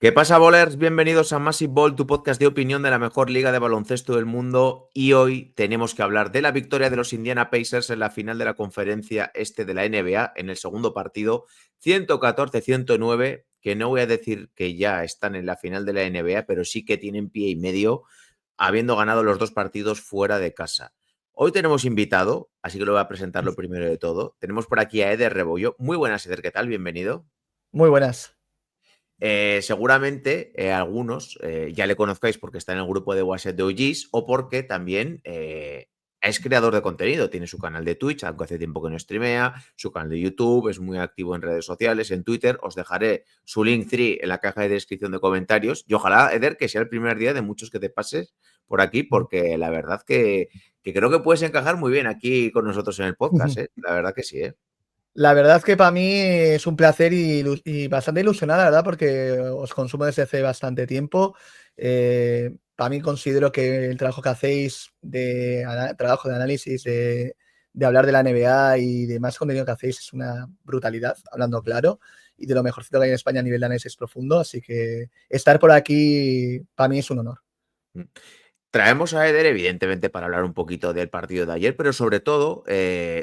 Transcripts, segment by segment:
¿Qué pasa, bowlers? Bienvenidos a Massive Ball, tu podcast de opinión de la mejor liga de baloncesto del mundo. Y hoy tenemos que hablar de la victoria de los Indiana Pacers en la final de la conferencia este de la NBA, en el segundo partido, 114-109, que no voy a decir que ya están en la final de la NBA, pero sí que tienen pie y medio, habiendo ganado los dos partidos fuera de casa. Hoy tenemos invitado, así que lo voy a presentar lo primero de todo. Tenemos por aquí a Eder Rebollo. Muy buenas, Eder, ¿qué tal? Bienvenido. Muy buenas. Seguramente algunos ya le conozcáis porque está en el grupo de WhatsApp de OGs o porque también es creador de contenido. Tiene su canal de Twitch, aunque hace tiempo que no streamea, su canal de YouTube, es muy activo en redes sociales, en Twitter. Os dejaré su Linktree en la caja de descripción de comentarios. Y ojalá, Eder, que sea el primer día de muchos que te pases por aquí, porque la verdad que creo que puedes encajar muy bien aquí con nosotros en el podcast. La verdad que sí. La verdad es que para mí es un placer y bastante ilusionada, la verdad, porque os consumo desde hace bastante tiempo. Para mí considero que el trabajo que hacéis trabajo de análisis, de hablar de la NBA y de más contenido que hacéis es una brutalidad, hablando claro, y de lo mejorcito que hay en España a nivel de análisis profundo. Así que estar por aquí para mí es un honor. Traemos a Eder, evidentemente, para hablar un poquito del partido de ayer, pero sobre todo,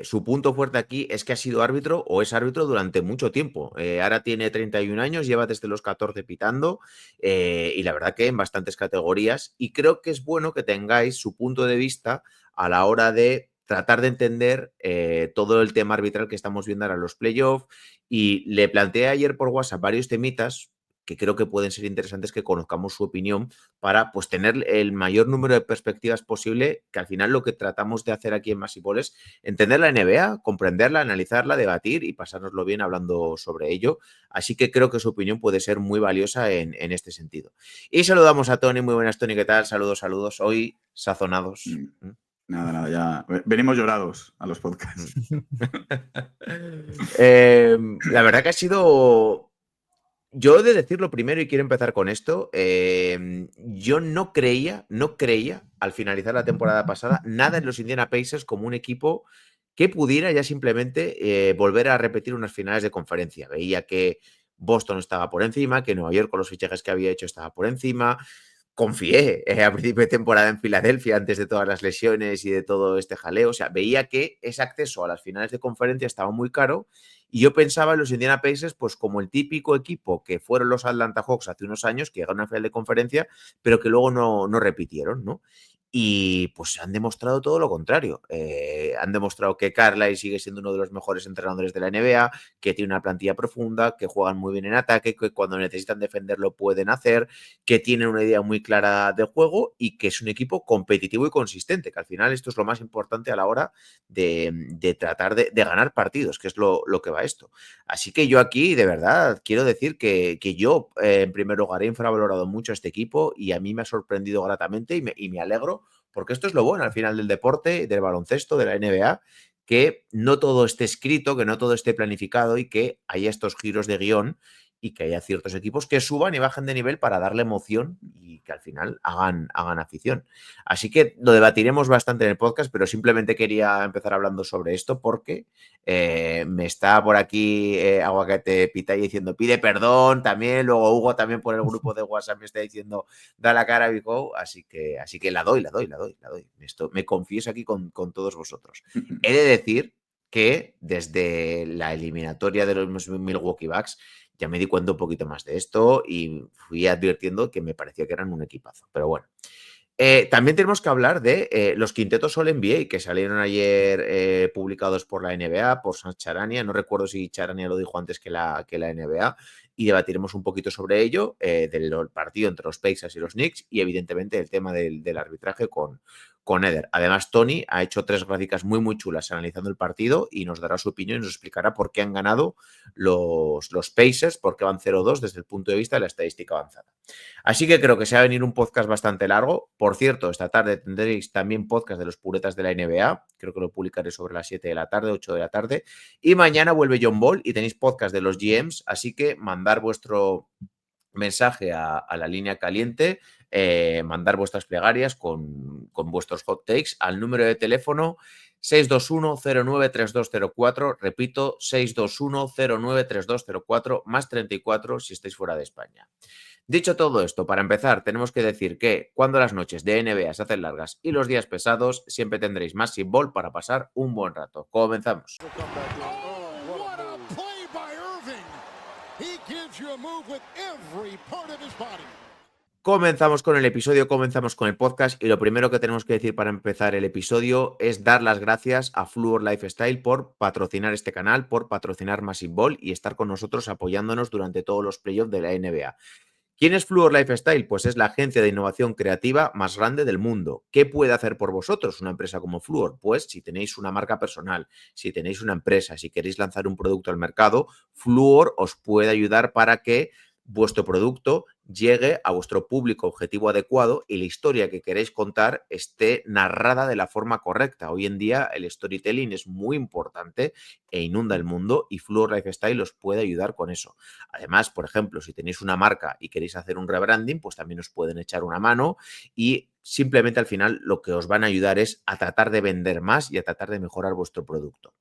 su punto fuerte aquí es que ha sido árbitro o es árbitro durante mucho tiempo. Ahora tiene 31 años, lleva desde los 14 pitando y la verdad que en bastantes categorías. Y creo que es bueno que tengáis su punto de vista a la hora de tratar de entender todo el tema arbitral que estamos viendo ahora en los playoffs. Y le planteé ayer por WhatsApp varios temitas que creo que pueden ser interesantes que conozcamos su opinión para pues tener el mayor número de perspectivas posible, que al final lo que tratamos de hacer aquí en Masipol es entender la NBA, comprenderla, analizarla, debatir y pasárnoslo bien hablando sobre ello. Así que creo que su opinión puede ser muy valiosa en este sentido. Y saludamos a Tony. Muy buenas, Tony, ¿qué tal? Saludos, saludos. Hoy sazonados. Nada, ya venimos llorados a los podcasts. La verdad que ha sido... Yo he de decirlo primero y quiero empezar con esto. Yo no creía al finalizar la temporada pasada nada en los Indiana Pacers como un equipo que pudiera ya simplemente volver a repetir unas finales de conferencia. Veía que Boston estaba por encima, que Nueva York con los fichajes que había hecho estaba por encima. Confié a principio de temporada en Filadelfia antes de todas las lesiones y de todo este jaleo. O sea, veía que ese acceso a las finales de conferencia estaba muy caro y yo pensaba en los Indiana Pacers pues como el típico equipo que fueron los Atlanta Hawks hace unos años, que llegaron a una final de conferencia, pero que luego no repitieron, ¿no? Y pues han demostrado todo lo contrario. Han demostrado que Carlisle sigue siendo uno de los mejores entrenadores de la NBA, que tiene una plantilla profunda, que juegan muy bien en ataque, que cuando necesitan defender lo pueden hacer, que tienen una idea muy clara de juego y que es un equipo competitivo y consistente, que al final esto es lo más importante a la hora de tratar de ganar partidos, que es lo que va esto. Así que yo aquí, de verdad, quiero decir que yo, en primer lugar, he infravalorado mucho a este equipo y a mí me ha sorprendido gratamente y me alegro porque esto es lo bueno al final del deporte, del baloncesto, de la NBA, que no todo esté escrito, que no todo esté planificado y que haya estos giros de guión y que haya ciertos equipos que suban y bajen de nivel para darle emoción y que al final hagan afición. Así que lo debatiremos bastante en el podcast, pero simplemente quería empezar hablando sobre esto porque me está por aquí Aguacate Pitaya diciendo pide perdón también, luego Hugo también por el grupo de WhatsApp me está diciendo da la cara a Vico, así que la doy. Esto, me confieso aquí con todos vosotros. He de decir que desde la eliminatoria de los Milwaukee Bucks ya me di cuenta un poquito más de esto y fui advirtiendo que me parecía que eran un equipazo. Pero bueno. También tenemos que hablar de los quintetos All NBA que salieron ayer publicados por la NBA, por San Charania. No recuerdo si Charania lo dijo antes que la NBA. Y debatiremos un poquito sobre ello, del partido entre los Pacers y los Knicks y evidentemente el tema del arbitraje con Eder. Además, Tony ha hecho 3 gráficas muy chulas analizando el partido y nos dará su opinión y nos explicará por qué han ganado los Pacers, por qué van 0-2 desde el punto de vista de la estadística avanzada. Así que creo que se va a venir un podcast bastante largo. Por cierto, esta tarde tendréis también podcast de los puretas de la NBA. Creo que lo publicaré sobre las 7 de la tarde, 8 de la tarde. Y mañana vuelve John Ball y tenéis podcast de los GMs. Así que mandar vuestro mensaje a la línea caliente, mandar vuestras plegarias con vuestros hot takes al número de teléfono 621-093204, repito, 621-093204, más 34 si estáis fuera de España. Dicho todo esto, para empezar, tenemos que decir que cuando las noches de NBA se hacen largas y los días pesados, siempre tendréis Massive Ball para pasar un buen rato. Comenzamos. Comenzamos con el episodio, comenzamos con el podcast y lo primero que tenemos que decir para empezar el episodio es dar las gracias a Fluor Lifestyle por patrocinar este canal, por patrocinar Massive Ball y estar con nosotros apoyándonos durante todos los playoffs de la NBA. ¿Quién es Fluor Lifestyle? Pues es la agencia de innovación creativa más grande del mundo. ¿Qué puede hacer por vosotros una empresa como Fluor? Pues si tenéis una marca personal, si tenéis una empresa, si queréis lanzar un producto al mercado, Fluor os puede ayudar para que vuestro producto llegue a vuestro público objetivo adecuado y la historia que queréis contar esté narrada de la forma correcta. Hoy en día el storytelling es muy importante e inunda el mundo y Fluor Lifestyle os puede ayudar con eso. Además, por ejemplo, si tenéis una marca y queréis hacer un rebranding, pues también os pueden echar una mano y simplemente al final lo que os van a ayudar es a tratar de vender más y a tratar de mejorar vuestro producto.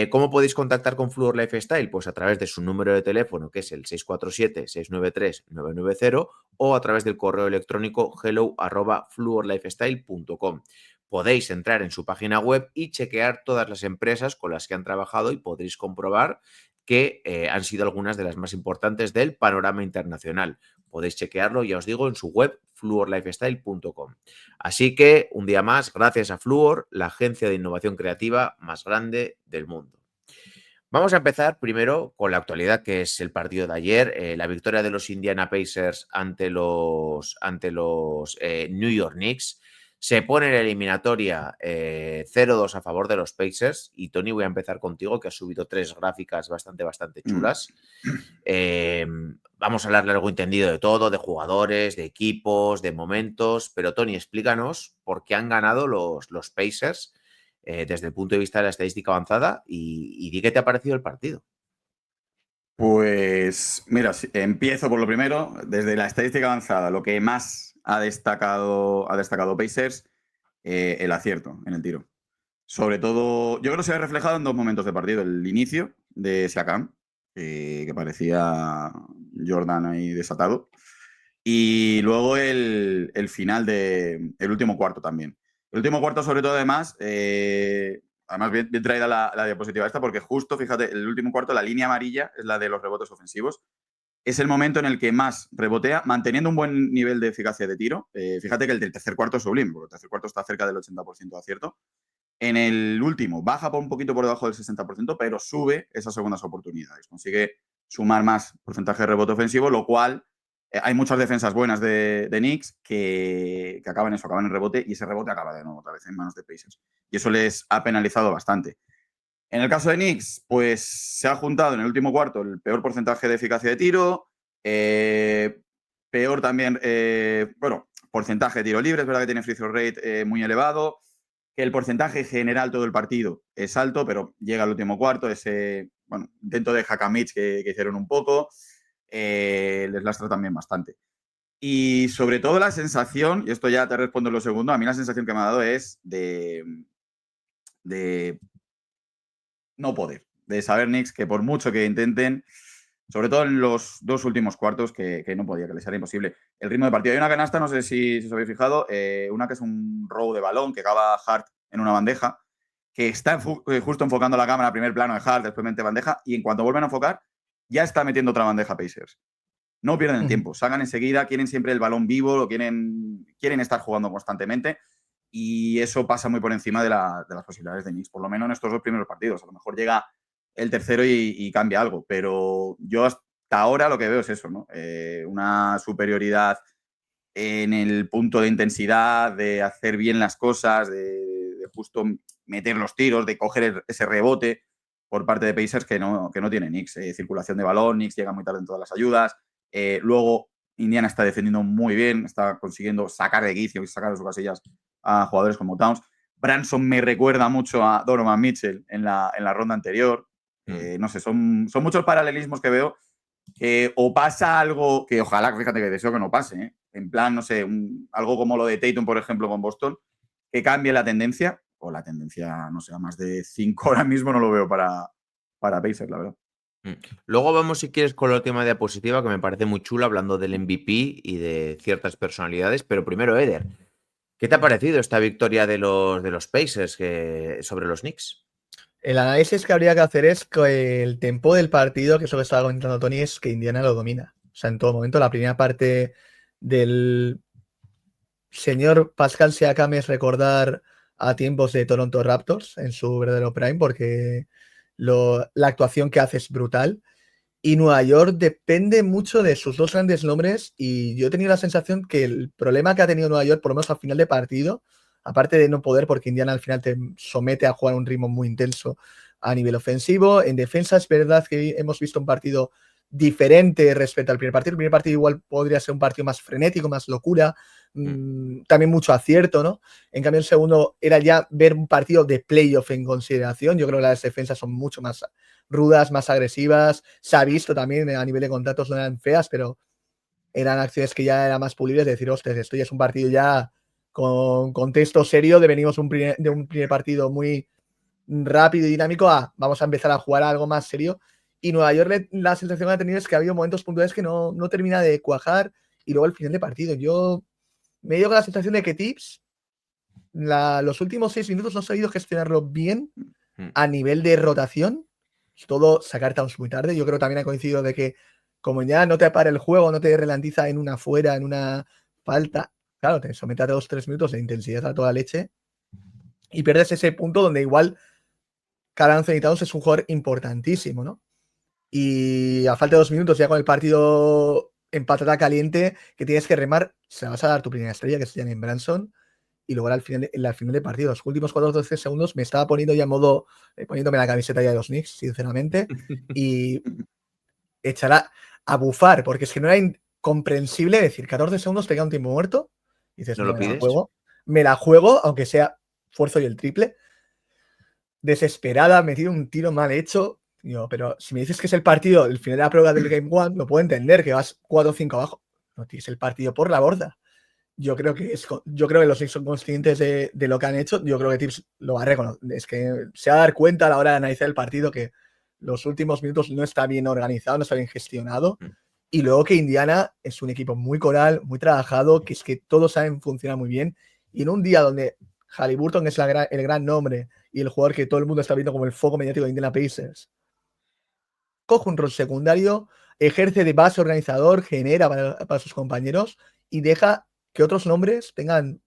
¿Cómo podéis contactar con Fluor Lifestyle? Pues a través de su número de teléfono, que es el 647-693-990, o a través del correo electrónico hello@fluorlifestyle.com. Podéis entrar en su página web y chequear todas las empresas con las que han trabajado y podréis comprobar que han sido algunas de las más importantes del panorama internacional. Podéis chequearlo, ya os digo, en su web fluorlifestyle.com. Así que, un día más, gracias a Fluor, la agencia de innovación creativa más grande del mundo. Vamos a empezar primero con la actualidad, que es el partido de ayer, la victoria de los Indiana Pacers ante los New York Knicks. Se pone en la eliminatoria 0-2 a favor de los Pacers. Y Tony, voy a empezar contigo, que has subido 3 gráficas bastante chulas. Vamos a hablar largo entendido de todo, de jugadores, de equipos, de momentos. Pero Tony, explícanos por qué han ganado los Pacers desde el punto de vista de la estadística avanzada y di qué te ha parecido el partido. Pues mira, empiezo por lo primero. Desde la estadística avanzada, lo que más ha destacado Pacers, el acierto en el tiro. Sobre todo, yo creo que se ve reflejado en dos momentos de partido. El inicio de Siakam, que parecía Jordan ahí desatado. Y luego el final del último cuarto también. El último cuarto, sobre todo, además bien traída la diapositiva esta, porque justo, fíjate, el último cuarto, la línea amarilla es la de los rebotes ofensivos. Es el momento en el que más rebotea, manteniendo un buen nivel de eficacia de tiro. Fíjate que el del tercer cuarto es sublime, porque el tercer cuarto está cerca del 80% de acierto. En el último baja por un poquito por debajo del 60%, pero sube esas segundas oportunidades. Consigue sumar más porcentaje de rebote ofensivo, lo cual hay muchas defensas buenas de Knicks que acaban en rebote, y ese rebote acaba de nuevo otra vez en manos de Pacers. Y eso les ha penalizado bastante. En el caso de Knicks, pues se ha juntado en el último cuarto el peor porcentaje de eficacia de tiro, peor también, porcentaje de tiro libre. Es verdad que tiene free throw rate muy elevado, que el porcentaje general todo el partido es alto, pero llega al último cuarto, ese intento de hack and mitch que hicieron un poco, les lastra también bastante. Y sobre todo la sensación, y esto ya te respondo en lo segundo, a mí la sensación que me ha dado es de no poder, de saber Knicks que por mucho que intenten, sobre todo en los dos últimos cuartos, que no podía, que les era imposible. El ritmo de partido. Hay una canasta, no sé si os habéis fijado, una que es un robo de balón que acaba Hart en una bandeja, que está justo enfocando la cámara, primer plano de Hart, después mete bandeja, y en cuanto vuelven a enfocar, ya está metiendo otra bandeja Pacers. No pierden el tiempo, salgan enseguida, quieren siempre el balón vivo, lo quieren estar jugando constantemente, y eso pasa muy por encima de las posibilidades de Knicks, por lo menos en estos dos primeros partidos. A lo mejor llega el tercero y cambia algo, pero yo hasta ahora lo que veo es eso, ¿no? Una superioridad en el punto de intensidad, de hacer bien las cosas, de justo meter los tiros, de coger ese rebote por parte de Pacers que no tiene Knicks. Circulación de balón, Knicks llega muy tarde en todas las ayudas. Luego Indiana está defendiendo muy bien, está consiguiendo sacar de quicio y sacar de sus casillas a jugadores como Towns. Branson me recuerda mucho a Donovan Mitchell en la ronda anterior. No sé, son muchos paralelismos que veo. O pasa algo que ojalá, fíjate que deseo que no pase, ¿eh? En plan, no sé, algo como lo de Tatum, por ejemplo, con Boston, que cambie la tendencia, o la tendencia, no sé, a más de 5 ahora mismo no lo veo para Pacers, la verdad. Luego vamos, si quieres, con la última diapositiva, que me parece muy chula, hablando del MVP y de ciertas personalidades. Pero primero, Eder, ¿qué te ha parecido esta victoria de los Pacers sobre los Knicks? El análisis que habría que hacer es que el tempo del partido, que es lo que estaba comentando Tony, es que Indiana lo domina. O sea, en todo momento, la primera parte del señor Pascal Siakam es recordar a tiempos de Toronto Raptors en su verdadero prime, porque la actuación que hace es brutal. Y Nueva York depende mucho de sus dos grandes nombres, y yo he tenido la sensación que el problema que ha tenido Nueva York, por lo menos al final de partido, aparte de no poder, porque Indiana al final te somete a jugar un ritmo muy intenso a nivel ofensivo, en defensa es verdad que hemos visto un partido diferente respecto al primer partido. El primer partido igual podría ser un partido más frenético, más locura, también mucho acierto, ¿no? En cambio el segundo era ya ver un partido de playoff en consideración. Yo creo que las defensas son mucho más rudas, más agresivas. Se ha visto también a nivel de contactos, no eran feas, pero eran acciones que ya eran más pulibles, de decir, ostras, esto ya es un partido ya con contexto serio, de venimos de un primer partido muy rápido y dinámico a vamos a empezar a jugar a algo más serio. Y Nueva York, la sensación que ha tenido es que ha habido momentos puntuales que no termina de cuajar, y luego el final de partido. Yo me dio con la sensación de que Tips los últimos 6 minutos no ha sabido gestionarlo bien a nivel de rotación. Todo sacar towns muy tarde. Yo creo que también ha coincidido de que, como ya no te para el juego, no te ralentiza en una fuera, en una falta, claro, te somete a 2-3 minutos de intensidad a toda leche y pierdes ese punto donde igual Karl Anthony Towns es un jugador importantísimo, ¿no? Y a falta de 2 minutos, ya con el partido en patata caliente, que tienes que remar, se vas a dar tu primera estrella, que es Jalen Branson, y luego al final del partido, los últimos 4 o 12 segundos, me estaba poniendo ya en modo, poniéndome la camiseta ya de los Knicks, sinceramente, y echar a bufar, porque es que no era incomprensible decir 14 segundos te queda un tiempo muerto, y dices, ¿No no, lo pides? me la juego, aunque sea esfuerzo y el triple, desesperada, metido un tiro mal hecho. Digo, pero si me dices que es el partido, el final de la prueba del Game One, lo puedo entender, que vas 4-5 abajo. No tienes el partido por la borda. Yo creo que los Knicks son conscientes de lo que han hecho. Yo creo que Tips lo va a reconocer. Es que se va a dar cuenta a la hora de analizar el partido que los últimos minutos no está bien organizado, no está bien gestionado. Y luego que Indiana es un equipo muy coral, muy trabajado, que es que todos saben funcionar muy bien. Y en un día donde Haliburton es el gran nombre y el jugador que todo el mundo está viendo como el foco mediático de Indiana Pacers, coge un rol secundario, ejerce de base organizador, genera para sus compañeros y deja que otros nombres tengan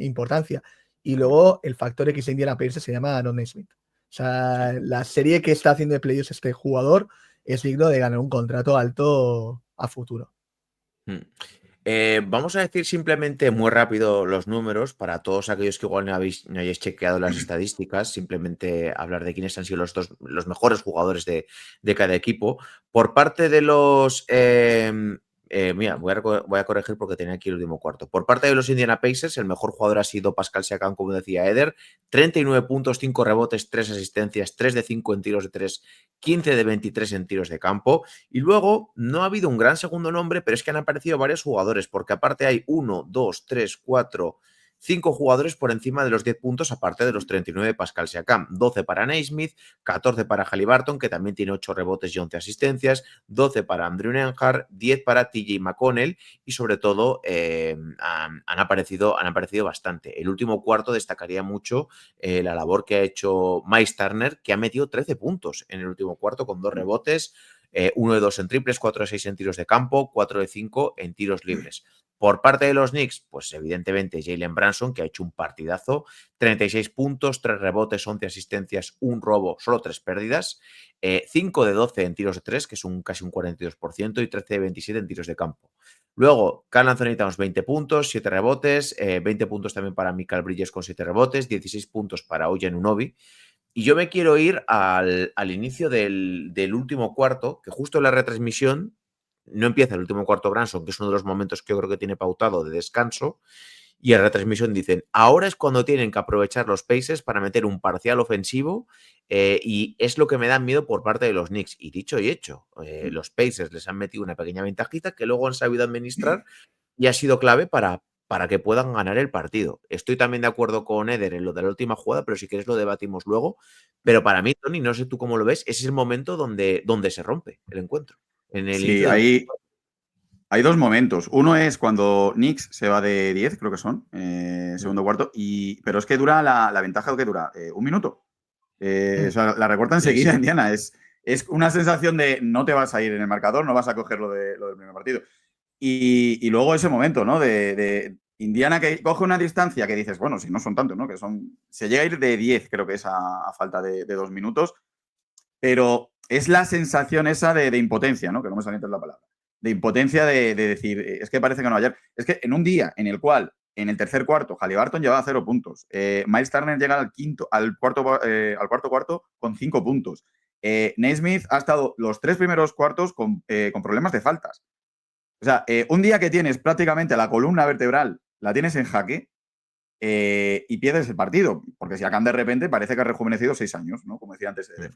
importancia. Y luego el factor X de Indiana Pacers se llama Aaron Nesmith. O sea, la serie que está haciendo de playoffs este jugador es digno de ganar un contrato alto a futuro. Vamos a decir simplemente muy rápido los números para todos aquellos que igual no hayáis chequeado las estadísticas, simplemente hablar de quiénes han sido los mejores jugadores de cada equipo. Por parte de los... mira, voy a corregir porque tenía aquí el último cuarto. Por parte de los Indiana Pacers, el mejor jugador ha sido Pascal Siakam, como decía Eder, 39 puntos, 5 rebotes, 3 asistencias, 3 de 5 en tiros de 3, 15 de 23 en tiros de campo. Y luego no ha habido un gran segundo nombre, pero es que han aparecido varios jugadores, porque aparte hay 1, 2, 3, 4, 5 jugadores por encima de los 10 puntos, aparte de los 39 de Pascal Siakam. 12 para Naismith, 14 para Haliburton, que también tiene 8 rebotes y 11 asistencias, 12 para Andrew Nembhard, 10 para TJ McConnell y sobre todo han aparecido bastante. El último cuarto destacaría mucho la labor que ha hecho Miles Turner, que ha metido 13 puntos en el último cuarto con 2 rebotes, 1 de 2 en triples, 4 de 6 en tiros de campo, 4 de 5 en tiros libres. Por parte de los Knicks, pues evidentemente Jalen Branson, que ha hecho un partidazo, 36 puntos, 3 rebotes, 11 asistencias, 1 robo, solo 3 pérdidas, 5 de 12 en tiros de 3, que es casi un 42%, y 13 de 27 en tiros de campo. Luego, Karl Anthony Towns, 20 puntos, 7 rebotes, 20 puntos también para Mikal Bridges con 7 rebotes, 16 puntos para OG Anunoby. Y yo me quiero ir al inicio del último cuarto, que justo en la retransmisión no empieza el último cuarto Branson, que es uno de los momentos que yo creo que tiene pautado de descanso, y en la retransmisión dicen, ahora es cuando tienen que aprovechar los Pacers para meter un parcial ofensivo, y es lo que me da miedo por parte de los Knicks. Y dicho y hecho, los Pacers les han metido una pequeña ventajita que luego han sabido administrar y ha sido clave para para que puedan ganar el partido. Estoy también de acuerdo con Eder en lo de la última jugada, pero si quieres lo debatimos luego. Pero para mí, Tony, no sé tú cómo lo ves, ese es el momento donde se rompe el encuentro. En el Sí, inicio del... hay dos momentos. Uno es cuando Knicks se va de 10, creo que son, segundo cuarto, pero es que dura la ventaja que dura un minuto. O sea, la recorta enseguida, sí. Indiana. Es una sensación de no te vas a ir en el marcador, no vas a coger lo del primer partido. Y luego ese momento, ¿no? De Indiana que coge una distancia que dices, bueno, si no son tantos, ¿no? Se llega a ir de 10, creo que es a falta de 2 minutos, pero es la sensación esa de impotencia, ¿no? Que no me sale antes la palabra. De impotencia de decir, es que parece que no ayer. Es que en un día en el cual, en el tercer cuarto, Haliburton llevaba 0 puntos. Miles Turner llega al cuarto cuarto con 5 puntos. Naismith ha estado los 3 primeros cuartos con problemas de faltas. O sea, un día que tienes prácticamente la columna vertebral, la tienes en jaque y pierdes el partido. Porque si Siakam de repente parece que ha rejuvenecido 6 años, ¿no? Como decía antes Eder.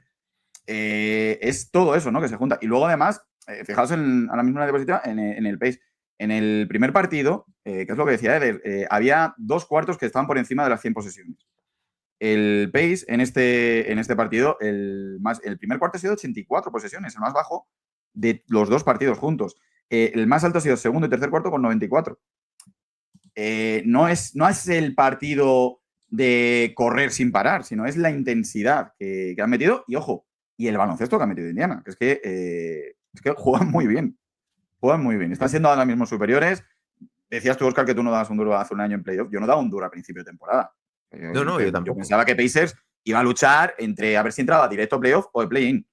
Es todo eso, ¿no? Que se junta. Y luego, además, fijaos a la misma diapositiva en el pace. En el primer partido, que es lo que decía Eder, había 2 cuartos que estaban por encima de las 100 posesiones. El pace en este partido, el primer cuarto ha sido 84 posesiones, el más bajo de los 2 partidos juntos. El más alto ha sido el segundo y tercer cuarto con 94. No es el partido de correr sin parar, sino es la intensidad que han metido. Y ojo, y el baloncesto que ha metido Indiana, que es que juegan muy bien. Juegan muy bien. Están siendo ahora mismo superiores. Decías tú, Oscar, que tú no dabas un duro hace un año en playoff. Yo no daba un duro a principio de temporada. No, yo tampoco. Pensaba que Pacers iba a luchar entre a ver si entraba directo a playoff o de play-in.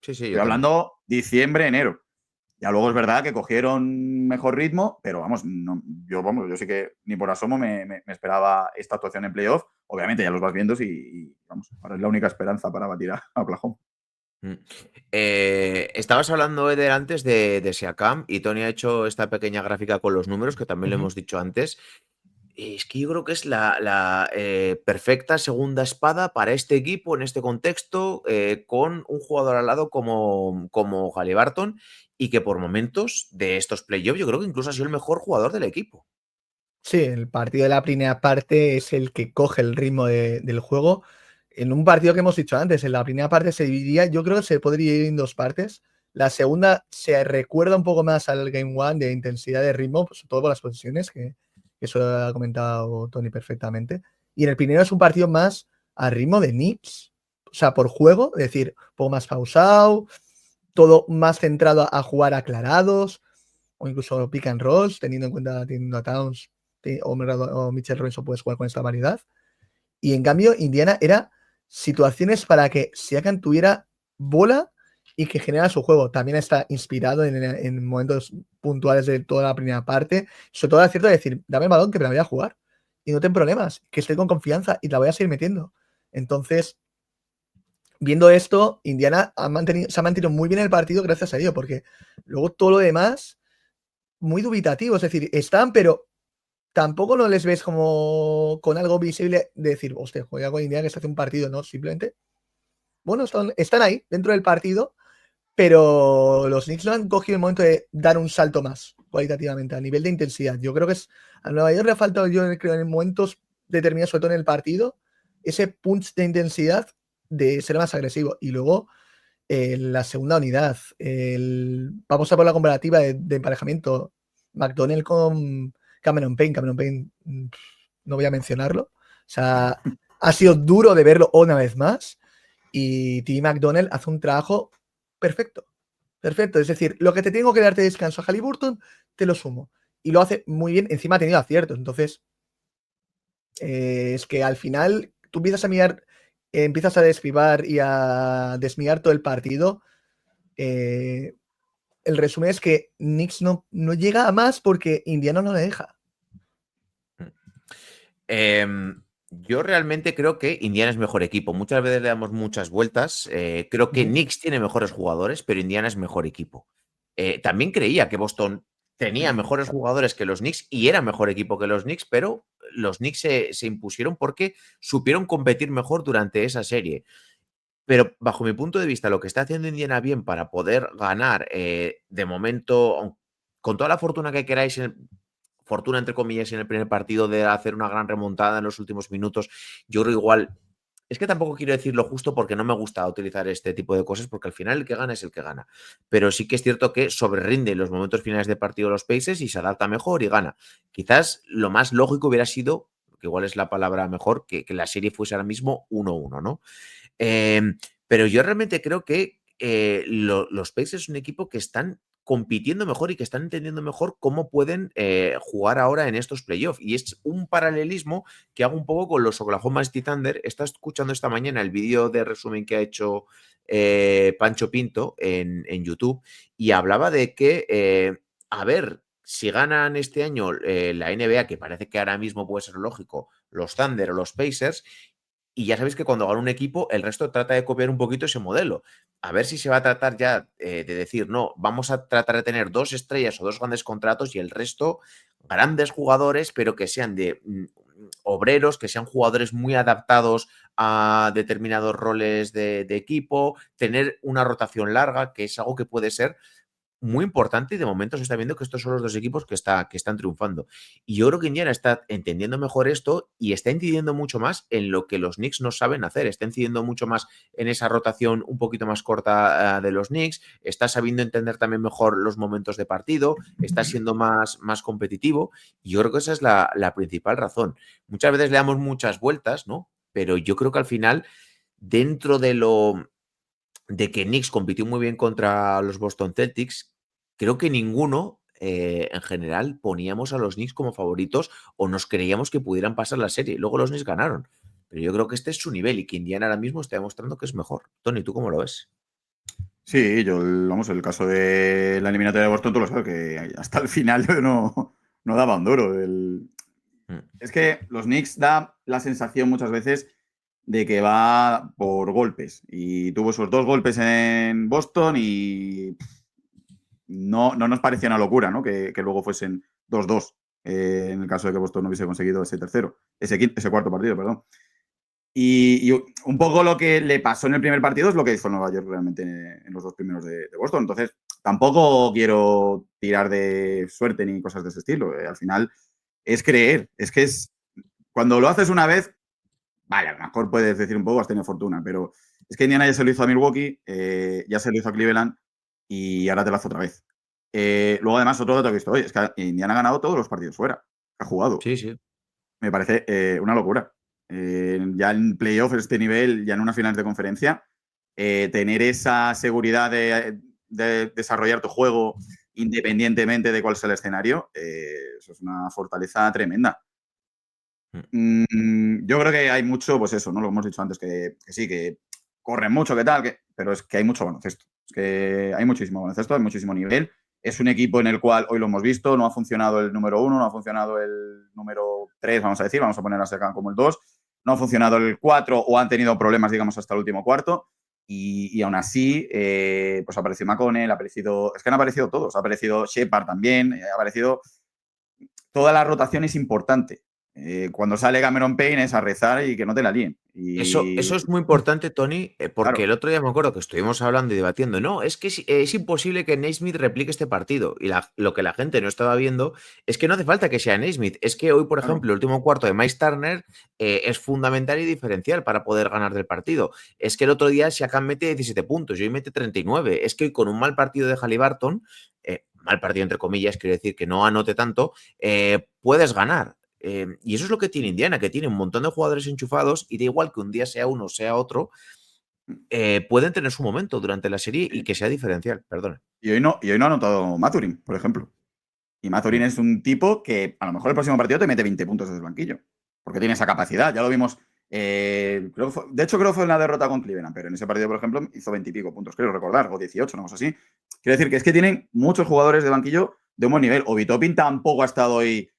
Sí, Estoy hablando diciembre, enero. Ya luego es verdad que cogieron mejor ritmo, pero vamos, yo sí que ni por asomo me esperaba esta actuación en playoff. Obviamente ya los vas viendo y vamos, ahora es la única esperanza para batir a Oklahoma. Estabas hablando, Eder, antes de Siakam y Tony ha hecho esta pequeña gráfica con los números, que también lo hemos dicho antes. Es que yo creo que es la perfecta segunda espada para este equipo en este contexto, con un jugador al lado como Haliburton y que por momentos de estos playoffs yo creo que incluso ha sido el mejor jugador del equipo. Sí, el partido de la primera parte es el que coge el ritmo del juego. En un partido que hemos dicho antes, en la primera parte se dividiría, yo creo que se podría ir en 2 partes. La segunda se recuerda un poco más al Game One de intensidad de ritmo, pues, sobre todo por las posiciones, que eso ha comentado Tony perfectamente. Y en el primero es un partido más a ritmo de Knicks, o sea, por juego, es decir, un poco más pausado, todo más centrado a jugar aclarados, o incluso pick and rolls, teniendo en cuenta teniendo a Towns o Mitchell Robinson puedes jugar con esta variedad. Y en cambio, Indiana era situaciones para que Siakam tuviera bola y que genera su juego. También está inspirado en momentos puntuales de toda la primera parte. Sobre todo es cierto de decir, dame el balón que me la voy a jugar. Y no tengo problemas, que estoy con confianza y la voy a seguir metiendo. Entonces, viendo esto, Indiana se ha mantenido muy bien el partido gracias a ello, porque luego todo lo demás, muy dubitativo. Es decir, están, pero tampoco no les ves como con algo visible de decir, hostia, juega con Indiana que se hace un partido, ¿no? Simplemente, bueno, están ahí dentro del partido, pero los Knicks no han cogido el momento de dar un salto más cualitativamente a nivel de intensidad. Yo creo que a Nueva York le ha faltado, yo creo, en momentos determinados, sobre todo en el partido, ese punch de intensidad de ser más agresivo. Y luego, la segunda unidad, vamos a por la comparativa de emparejamiento McDonnell con Cameron Payne. Cameron Payne, no voy a mencionarlo. O sea, ha sido duro de verlo una vez más. Y T. McDonnell hace un trabajo perfecto. Perfecto. Es decir, lo que te tengo que darte descanso a Haliburton, te lo sumo. Y lo hace muy bien. Encima ha tenido aciertos. Entonces, es que al final tú empiezas a mirar, empiezas a describar y a desmigar todo el partido. El resumen es que Knicks no llega a más porque Indiana no le deja. Yo realmente creo que Indiana es mejor equipo. Muchas veces le damos muchas vueltas. Creo que Knicks tiene mejores jugadores, pero Indiana es mejor equipo. También creía que Boston tenía mejores jugadores que los Knicks y era mejor equipo que los Knicks, pero los Knicks se impusieron porque supieron competir mejor durante esa serie. Pero bajo mi punto de vista, lo que está haciendo Indiana bien para poder ganar, de momento, con toda la fortuna que queráis, fortuna, entre comillas, en el primer partido de hacer una gran remontada en los últimos minutos. Yo creo igual. Es que tampoco quiero decir lo justo porque no me gusta utilizar este tipo de cosas, porque al final el que gana es el que gana. Pero sí que es cierto que sobrerrinde en los momentos finales de partido los Pacers y se adapta mejor y gana. Quizás lo más lógico hubiera sido, que igual es la palabra mejor, que la serie fuese ahora mismo 1-1, ¿no? Eh, pero yo realmente creo que los Pacers es un equipo que están compitiendo mejor y que están entendiendo mejor cómo pueden jugar ahora en estos playoffs. Y es un paralelismo que hago un poco con los Oklahoma City Thunder. Estaba escuchando esta mañana el vídeo de resumen que ha hecho Pancho Pinto en YouTube y hablaba de que, a ver, si ganan este año la NBA, que parece que ahora mismo puede ser lógico, los Thunder o los Pacers, y ya sabéis que cuando gana un equipo, el resto trata de copiar un poquito ese modelo. A ver si se va a tratar ya de decir, no, vamos a tratar de tener 2 estrellas o 2 grandes contratos y el resto grandes jugadores, pero que sean de obreros, que sean jugadores muy adaptados a determinados roles de equipo, tener una rotación larga, que es algo que puede ser muy importante y de momento se está viendo que estos son los dos equipos que están triunfando. Y yo creo que Indiana está entendiendo mejor esto y está incidiendo mucho más en lo que los Knicks no saben hacer. Está incidiendo mucho más en esa rotación un poquito más corta de los Knicks. Está sabiendo entender también mejor los momentos de partido. Está siendo más competitivo. Y yo creo que esa es la principal razón. Muchas veces le damos muchas vueltas, ¿no? Pero yo creo que al final, dentro de que Knicks compitió muy bien contra los Boston Celtics, creo que ninguno, en general, poníamos a los Knicks como favoritos o nos creíamos que pudieran pasar la serie. Luego los Knicks ganaron. Pero yo creo que este es su nivel y que Indiana ahora mismo está demostrando que es mejor. Tony, ¿tú cómo lo ves? Sí, vamos, el caso de la eliminatoria de Boston, tú lo sabes, que hasta el final yo no daba un duro. Mm. Es que los Knicks da la sensación muchas veces de que va por golpes. Y tuvo esos 2 golpes en Boston y no nos parecía una locura, ¿no? Que luego fuesen 2-2, en el caso de que Boston no hubiese conseguido ese cuarto partido, perdón. Y un poco lo que le pasó en el primer partido es lo que hizo Nueva York realmente en los 2 primeros de Boston. Entonces, tampoco quiero tirar de suerte ni cosas de ese estilo. Al final es creer. Es que cuando lo haces una vez, vale, a lo mejor puedes decir un poco, has tenido fortuna, pero es que Indiana ya se lo hizo a Milwaukee, ya se lo hizo a Cleveland y ahora te lo hace otra vez. Luego, además, otro dato que he visto hoy es que Indiana ha ganado todos los partidos fuera. Ha jugado. Sí, sí. Me parece una locura. Ya en playoff, este nivel, ya en unas finales de conferencia, tener esa seguridad de desarrollar tu juego independientemente de cuál sea el escenario, eso es una fortaleza tremenda. Yo creo que hay mucho, pues eso, ¿no? Lo hemos dicho antes, que sí, que corren mucho, que tal, pero es que hay mucho baloncesto. Es que hay muchísimo baloncesto, hay muchísimo nivel. Es un equipo en el cual hoy lo hemos visto, no ha funcionado el número 1, no ha funcionado el número 3, vamos a decir, vamos a poner a Secan como el 2, no ha funcionado el 4 o han tenido problemas, digamos, hasta el último cuarto. Y aún así, pues ha aparecido McConnell, es que han aparecido todos, ha aparecido Shepard también, ha aparecido. Toda la rotación es importante. Cuando sale Cameron Payne es a rezar y que no te la líen. Eso es muy importante, Tony, porque Claro, el otro día me acuerdo que estuvimos hablando y debatiendo. No, es que es imposible que Naismith replique este partido. Y lo que la gente no estaba viendo es que no hace falta que sea Naismith. Es que hoy, por claro. ejemplo, el último cuarto de Miles Turner es fundamental y diferencial para poder ganar del partido. Es que el otro día Siakam mete 17 puntos y hoy mete 39. Es que hoy con un mal partido de Haliburton, mal partido entre comillas, quiero decir que no anote tanto, puedes ganar. Y eso es lo que tiene Indiana, que tiene un montón de jugadores enchufados y da igual que un día sea uno o sea otro, pueden tener su momento durante la serie y Sí. que sea diferencial, perdona. Y hoy no ha anotado Mathurin, por ejemplo. Y Mathurin es un tipo que a lo mejor el próximo partido te mete 20 puntos desde el banquillo. Porque tiene esa capacidad. Ya lo vimos. De hecho, creo que fue en la derrota con Cleveland, pero en ese partido, por ejemplo, hizo 20 y pico puntos, creo recordar, o 18, no cosa así. Quiero decir que es que tienen muchos jugadores de banquillo de un buen nivel. Obi Toppin tampoco ha estado hoy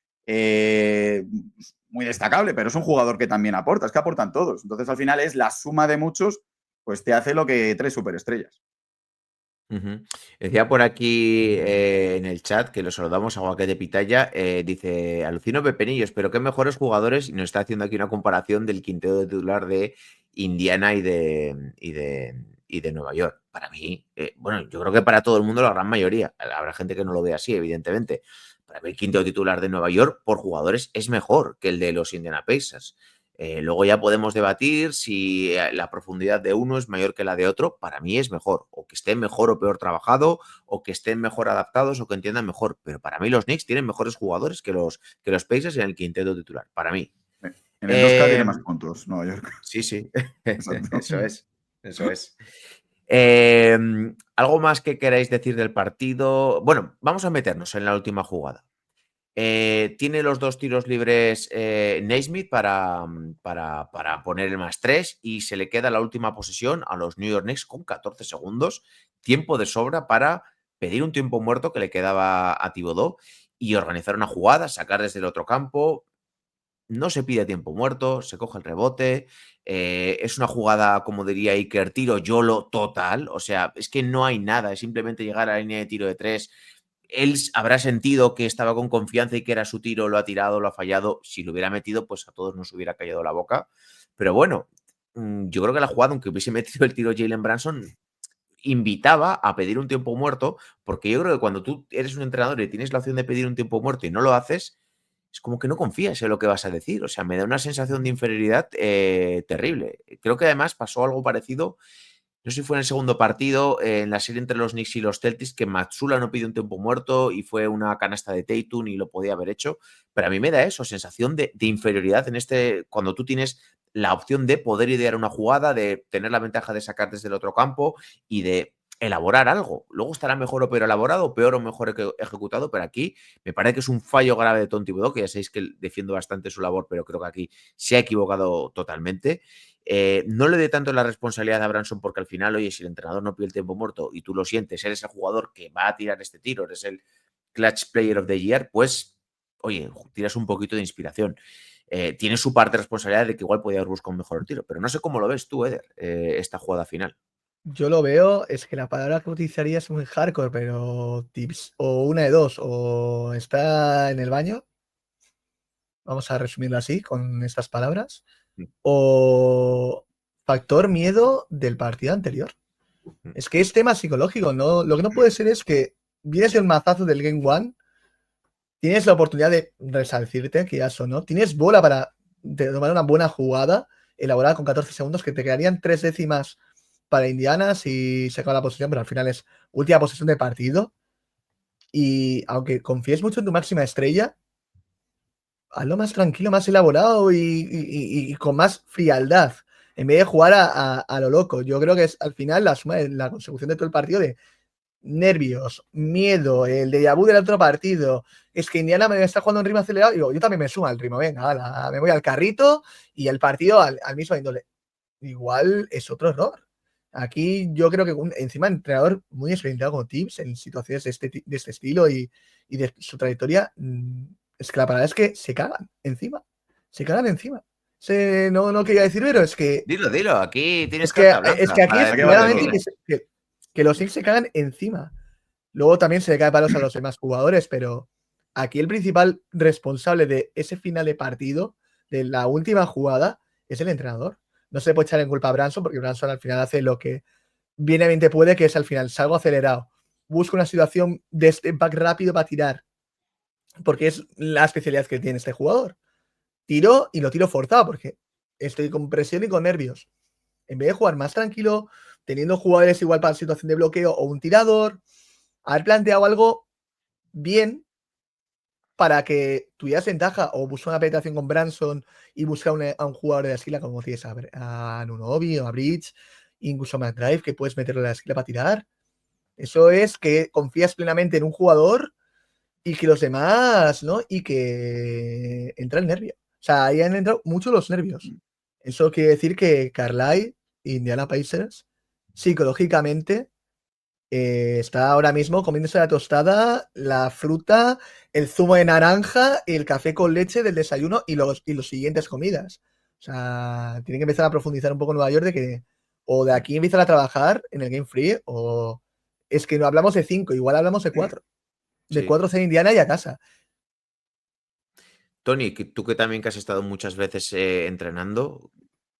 muy destacable, pero es un jugador que también aporta, es que aportan todos. Entonces, al final es la suma de muchos, pues te hace lo que 3 superestrellas. Ujú. Decía por aquí en el chat que lo saludamos a Guaque de Pitaya, dice, alucino Pepinillos, pero qué mejores jugadores, y nos está haciendo aquí una comparación del quinteto de titular de Indiana y de Nueva York. Para mí, bueno, yo creo que para todo el mundo, la gran mayoría, habrá gente que no lo ve así, evidentemente. Para mí el quinteto titular de Nueva York por jugadores es mejor que el de los Indiana Pacers. Luego ya podemos debatir si la profundidad de uno es mayor que la de otro. Para mí es mejor, o que estén mejor o peor trabajado, o que estén mejor adaptados, o que entiendan mejor. Pero para mí los Knicks tienen mejores jugadores que los Pacers en el quinteto titular. Para mí. En el 2K tiene más puntos, Nueva York. Sí, sí. Exacto. Eso es. ¿Algo más que queráis decir del partido? Bueno, vamos a meternos en la última jugada. Tiene los 2 tiros libres Naismith para poner el +3 y se le queda la última posesión a los New York Knicks con 14 segundos, tiempo de sobra para pedir un tiempo muerto que le quedaba a Thibodeau y organizar una jugada, sacar desde el otro campo. No se pide tiempo muerto, se coge el rebote, es una jugada, como diría Iker, tiro YOLO total, o sea, es que no hay nada, es simplemente llegar a la línea de tiro de 3. Él habrá sentido que estaba con confianza y que era su tiro, lo ha tirado, lo ha fallado. Si lo hubiera metido, pues a todos nos hubiera callado la boca. Pero bueno, yo creo que la jugada, aunque hubiese metido el tiro Jalen Brunson, invitaba a pedir un tiempo muerto, porque yo creo que cuando tú eres un entrenador y tienes la opción de pedir un tiempo muerto y no lo haces, es como que no confías en lo que vas a decir. O sea, me da una sensación de inferioridad terrible. Creo que además pasó algo parecido. No sé si fue en el segundo partido, en la serie entre los Knicks y los Celtics, que Matsula no pidió un tiempo muerto y fue una canasta de Tatum y lo podía haber hecho. Pero a mí me da eso, sensación de inferioridad en cuando tú tienes la opción de poder idear una jugada, de tener la ventaja de sacar desde el otro campo y de elaborar algo. Luego estará mejor o peor elaborado, peor o mejor ejecutado, pero aquí me parece que es un fallo grave de Tom Thibodeau, que ya sabéis que defiendo bastante su labor, pero creo que aquí se ha equivocado totalmente. No le dé tanto la responsabilidad a Branson porque al final, oye, si el entrenador no pide el tiempo muerto y tú lo sientes, eres el jugador que va a tirar este tiro, eres el clutch player of the year, pues, oye, tiras un poquito de inspiración. Tiene su parte de responsabilidad de que igual podía haber buscado un mejor tiro, pero no sé cómo lo ves tú, Eder, esta jugada final. Yo lo veo, es que la palabra que utilizaría es muy hardcore, pero tips, o una de dos, o está en el baño, vamos a resumirlo así, con estas palabras, o factor miedo del partido anterior. Es que es tema psicológico, ¿no? Lo que no puede ser es que vienes el mazazo del Game One, tienes la oportunidad de resarcirte, que ya sonó, tienes bola para tomar una buena jugada elaborada con 14 segundos, que te quedarían 3 décimas para Indiana si se acaba la posesión, pero al final es última posesión de partido. Y aunque confíes mucho en tu máxima estrella, hazlo más tranquilo, más elaborado y con más frialdad, en vez de jugar a lo loco. Yo creo que es al final la suma de la consecución de todo el partido de nervios, miedo, el déjà vu del otro partido. Es que Indiana me está jugando un ritmo acelerado y digo, yo también me sumo al ritmo, venga, me voy al carrito y el partido al mismo índole. Igual es otro error. Aquí yo creo que encima un entrenador muy experimentado con Tips en situaciones de este estilo y de su trayectoria, es que la palabra es que se cagan encima. Se cagan encima. No quería decir, pero es que. Dilo, aquí tienes Es que carta blanca. aquí es ¿Para claramente que los Knicks se cagan encima. Luego también se le cae palos a los demás jugadores, pero aquí el principal responsable de ese final de partido, de la última jugada, es el entrenador. No se puede echar en culpa a Branson, porque Branson al final hace lo que bienamente puede, que es al final salgo acelerado, busco una situación de step back rápido para tirar, porque es la especialidad que tiene este jugador. Tiro y lo tiro forzado, porque estoy con presión y con nervios. En vez de jugar más tranquilo, teniendo jugadores igual para la situación de bloqueo o un tirador, haber planteado algo bien para que tuvieras ventaja o buscar una penetración con Branson y buscar a un jugador de la esquina como tienes a Nunobi o a Bridge, incluso a McDrive, que puedes meterlo en la esquina para tirar. Eso es que confías plenamente en un jugador y que los demás, ¿no? Y que entra el nervio. O sea, ahí han entrado mucho los nervios. Eso quiere decir que Carlisle, Indiana Pacers, psicológicamente está ahora mismo comiéndose la tostada, la fruta, el zumo de naranja, el café con leche del desayuno y los siguientes comidas. O sea, tienen que empezar a profundizar un poco en Nueva York de que o de aquí empiezan a trabajar en el Game Free o es que no hablamos de 5, igual hablamos de 4. De Sí. 4 en Indiana y a casa. Tony, tú que también que has estado muchas veces entrenando,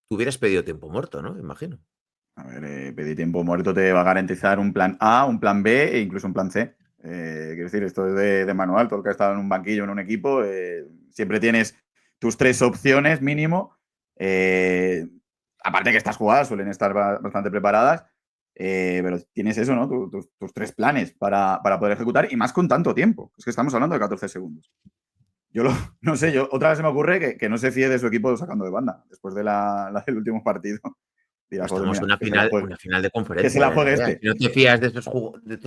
tú hubieras pedido tiempo muerto, ¿no? Imagino. A ver, pedir tiempo muerto te va a garantizar un plan A, un plan B e incluso un plan C. Quiero decir, esto es de manual, todo el que ha estado en un banquillo, en un equipo, siempre tienes tus 3 opciones mínimo. Aparte que estas jugadas suelen estar bastante preparadas, pero tienes eso, ¿no? Tus 3 planes para poder ejecutar y más con tanto tiempo. Es que estamos hablando de 14 segundos. No sé, otra vez se me ocurre que no se fíe de su equipo sacando de banda después de del último partido. Dirá, Pues joder, tenemos mira, una final de que se la conferencia. juegue Si no te fías de tus No,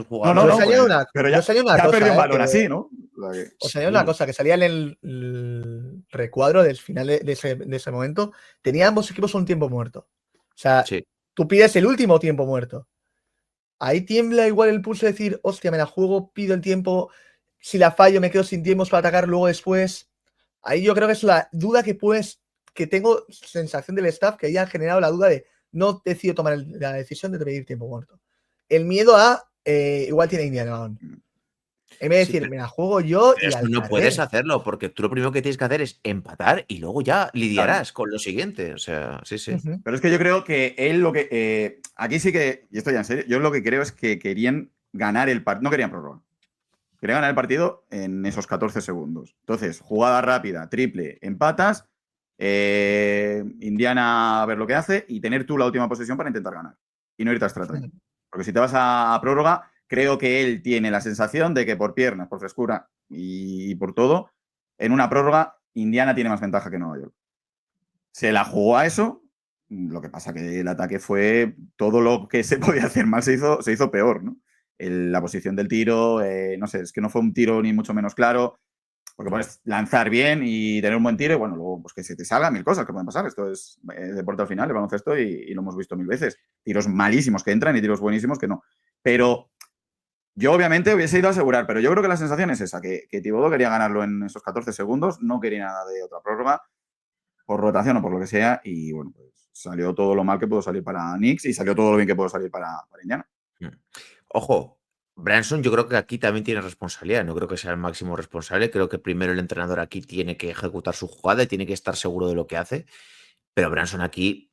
jugadores, no, pues, pero yo ya os una ha cosa, perdido un balón que así, ¿no? os añado una cosa, que salía en el recuadro del final de ese momento, tenía ambos equipos un tiempo muerto. O sea, sí. tú pides el último tiempo muerto. Ahí tiembla igual el pulso de decir, hostia, me la juego, pido el tiempo, si la fallo me quedo sin tiempos para atacar luego después. Ahí yo creo que es la duda que tengo sensación del staff que hayan generado la duda de no decido tomar la decisión de pedir tiempo muerto. El miedo a igual tiene Indiana aún. En vez de Sí, decir, me la juego yo pero y eso al no carrer. puedes hacerlo, porque tú lo primero que tienes que hacer es empatar y luego ya lidiarás con lo siguiente. O sea, sí. Pero es que yo creo que él lo que. Aquí sí que. Y esto ya en serio. Yo lo que creo es que querían ganar el partido. No querían prórroga. Querían ganar el partido en esos 14 segundos. Entonces, jugada rápida, triple, empatas. Indiana a ver lo que hace y tener tú la última posesión para intentar ganar. Y no irte a extra time. Porque si te vas a prórroga, creo que él tiene la sensación de que por piernas, por frescura y por todo, en una prórroga, Indiana tiene más ventaja que Nueva York. Se la jugó a eso. Lo que pasa que el ataque fue todo lo que se podía hacer mal, se hizo peor, ¿no? La posición del tiro, no sé, es que no fue un tiro ni mucho menos claro, porque puedes lanzar bien y tener un buen tiro y bueno, luego pues que se te salgan 1000 cosas que pueden pasar. Esto es deporte al final, el baloncesto y lo hemos visto 1000 veces. Tiros malísimos que entran y tiros buenísimos que no. Pero yo obviamente hubiese ido a asegurar, pero yo creo que la sensación es esa, que Thibodeau quería ganarlo en esos 14 segundos, no quería nada de otra prórroga, por rotación o por lo que sea, y bueno, pues salió todo lo mal que pudo salir para Knicks y salió todo lo bien que pudo salir para Indiana. Ojo, Branson yo creo que aquí también tiene responsabilidad, no creo que sea el máximo responsable, creo que primero el entrenador aquí tiene que ejecutar su jugada y tiene que estar seguro de lo que hace, pero Branson aquí,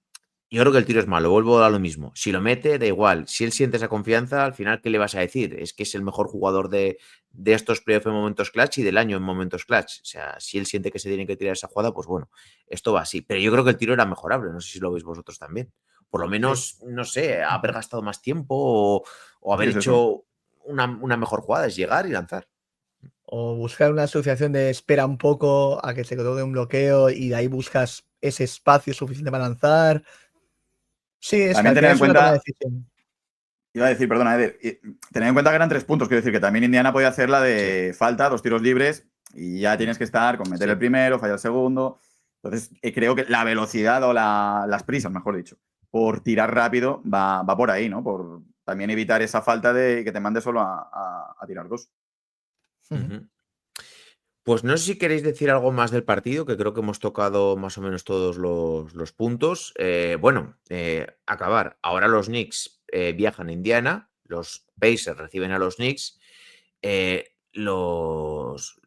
yo creo que el tiro es malo, vuelvo a lo mismo, si lo mete, da igual, si él siente esa confianza, al final, ¿qué le vas a decir? Es que es el mejor jugador de estos playoffs en momentos clutch y del año en momentos clutch, o sea, si él siente que se tiene que tirar esa jugada, pues bueno, esto va así, pero yo creo que el tiro era mejorable, no sé si lo veis vosotros también. Por lo menos, no sé, haber gastado más tiempo o Sí, haber es eso. hecho una mejor jugada, es llegar y lanzar. O buscar una asociación de espera un poco a que se quede un bloqueo y de ahí buscas ese espacio suficiente para lanzar. Sí, es que También al tener final en es una toma de cuenta, decisión. iba a decir, perdona, Eder, tener en cuenta que eran 3 puntos, quiero decir que también Indiana podía hacer la Sí, de falta, 2 tiros libres, y ya tienes que estar con meter sí. el primero, fallar el segundo. Entonces, creo que la velocidad o las prisas, mejor dicho, por tirar rápido va por ahí, ¿no? Por también evitar esa falta de que te mande solo a tirar 2. Ujú. Pues no sé si queréis decir algo más del partido, que creo que hemos tocado más o menos todos los puntos. Bueno, acabar. Ahora los Knicks viajan a Indiana, los Pacers reciben a los Knicks. Los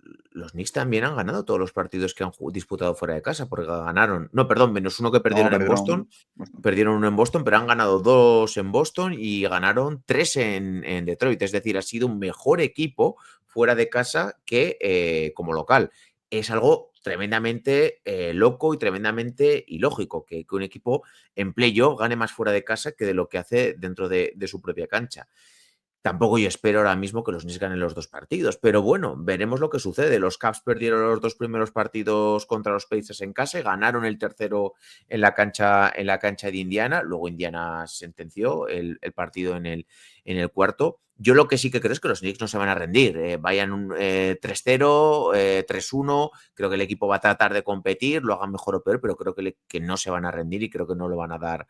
Knicks también han ganado todos los partidos que han disputado fuera de casa, porque ganaron, no, perdón, menos uno que No, perdieron en Boston. perdieron. Perdieron uno en Boston, pero han ganado 2 en Boston y ganaron 3 en Detroit. Es decir, ha sido un mejor equipo fuera de casa que como local. Es algo tremendamente loco y tremendamente ilógico que un equipo en playoff gane más fuera de casa que de lo que hace dentro de su propia cancha. Tampoco yo espero ahora mismo que los Knicks ganen los 2 partidos, pero bueno, veremos lo que sucede. Los Cavs perdieron los 2 primeros partidos contra los Pacers en casa y ganaron el tercero en la cancha de Indiana. Luego Indiana sentenció el partido en el cuarto. Yo lo que sí que creo es que los Knicks no se van a rendir. Vayan 3-0, 3-1. Creo que el equipo va a tratar de competir, lo hagan mejor o peor, pero creo que no se van a rendir y creo que no lo van a dar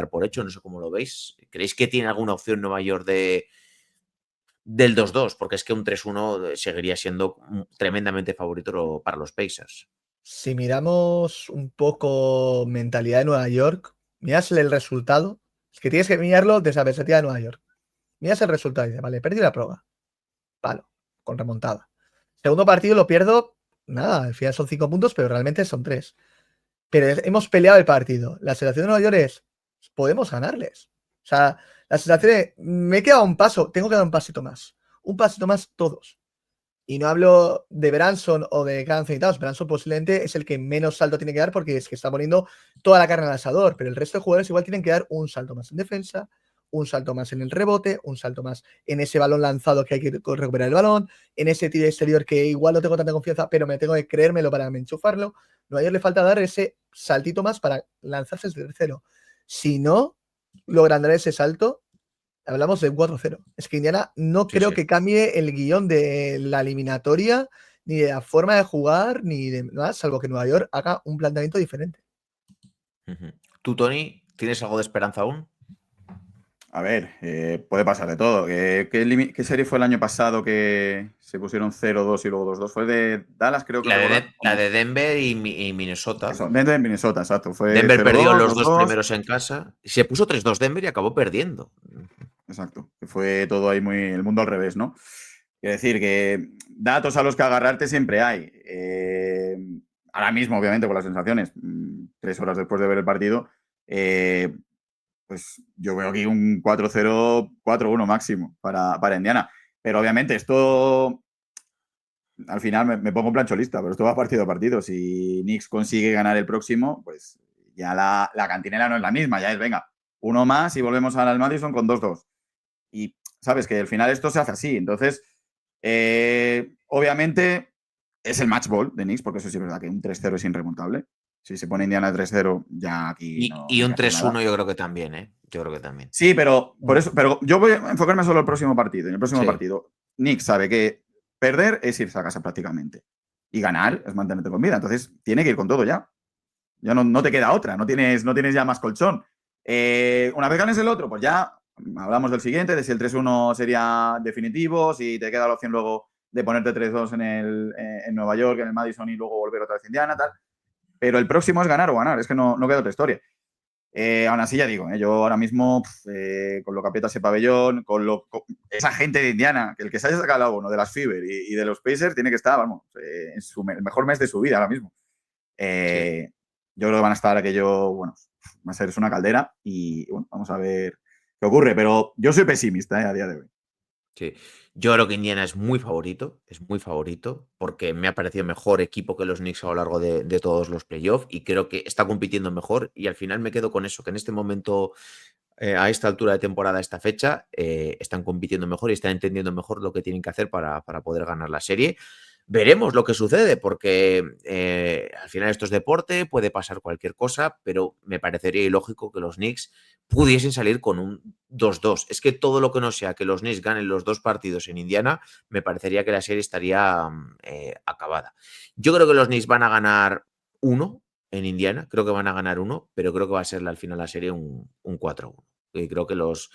por hecho. No sé cómo lo veis. ¿Creéis que tiene alguna opción Nueva York del 2-2? Porque es que un 3-1 seguiría siendo tremendamente favorito para los Pacers. Si miramos un poco mentalidad de Nueva York, miras el resultado. Es que tienes que mirarlo desde la perspectiva de Nueva York. Miras el resultado y dices, vale, perdí la prueba. Palo, con remontada. Segundo partido lo pierdo, nada, al final son 5 puntos, pero realmente son 3. Pero hemos peleado el partido. La sensación de Nueva York es, podemos ganarles. O sea, la sensación de, me he quedado un paso, tengo que dar un pasito más. un pasito más todos. Y no hablo de Branson o de Anthony Towns. Branson posiblemente es el que menos salto tiene que dar porque es que está poniendo toda la carne al asador, pero el resto de jugadores igual tienen que dar un salto más en defensa, un salto más en el rebote, un salto más en ese balón lanzado que hay que recuperar el balón, en ese tiro exterior que igual no tengo tanta confianza, pero me tengo que creérmelo para enchufarlo. No, a ellos le falta dar ese saltito más para lanzarse desde el cero. Si no logran dar ese salto, hablamos de 4-0. Es que Indiana no creo que cambie el guión de la eliminatoria, ni de la forma de jugar, ni de nada, salvo que Nueva York haga un planteamiento diferente. ¿Tú, Tony, tienes algo de esperanza aún? A ver, puede pasar de todo. ¿Qué serie fue el año pasado que se pusieron 0-2 y luego 2-2? Fue de Dallas, creo que la de Denver y Minnesota. Eso, Denver y Minnesota, exacto. Fue Denver 0-2, perdió los 2 2-2. primeros en casa. Se puso 3-2 Denver y acabó perdiendo. Exacto. Que fue todo ahí muy el mundo al revés, ¿no? Quiero decir que datos a los que agarrarte siempre hay. Ahora mismo, obviamente, con las sensaciones, 3 horas después de ver el partido, pues yo veo aquí un 4-0, 4-1 máximo para Indiana. Pero obviamente esto, al final me pongo plancholista, pero esto va partido a partido. Si Knicks consigue ganar el próximo, pues ya la cantinela no es la misma, ya es, venga, uno más y volvemos al Madison con 2-2. Y sabes que al final esto se hace así. Entonces, obviamente es el match ball de Knicks, porque eso sí es verdad que un 3-0 es irremontable. Si se pone Indiana 3-0, ya aquí no. Y un 3-1 yo creo que también, ¿eh? Yo creo que también. Sí, pero por eso, pero yo voy a enfocarme solo en el próximo partido. En el próximo Sí. partido, Knicks sabe que perder es irse a casa prácticamente. Y ganar es mantenerte con vida. Entonces, tiene que ir con todo ya. Ya no te queda otra, no tienes ya más colchón. Una vez ganes el otro, pues ya hablamos del siguiente, de si el 3-1 sería definitivo, si te queda la opción luego de ponerte 3-2 en Nueva York, en el Madison y luego volver otra vez a Indiana, tal. Pero el próximo es ganar o ganar, es que no queda otra historia. Aún así, ya digo, yo ahora mismo, con lo que aprieta ese pabellón, con esa gente de Indiana, que el que se haya sacado el abono de las Fever y de los Pacers tiene que estar, vamos, en el mejor mes de su vida ahora mismo. Yo creo que van a estar aquello, bueno, va a ser una caldera y bueno, vamos a ver qué ocurre, pero yo soy pesimista a día de hoy. Sí, yo creo que Indiana es muy favorito, porque me ha parecido mejor equipo que los Knicks a lo largo de todos los playoffs y creo que está compitiendo mejor y al final me quedo con eso, que en este momento, a esta altura de temporada, a esta fecha, están compitiendo mejor y están entendiendo mejor lo que tienen que hacer para poder ganar la serie. Veremos lo que sucede, porque al final esto es deporte, puede pasar cualquier cosa, pero me parecería ilógico que los Knicks pudiesen salir con un 2-2. Es que todo lo que no sea que los Knicks ganen los 2 partidos en Indiana, me parecería que la serie estaría acabada. Yo creo que los Knicks van a ganar 1 en Indiana, creo que van a ganar 1, pero creo que va a ser al final la serie un 4-1. Y creo que los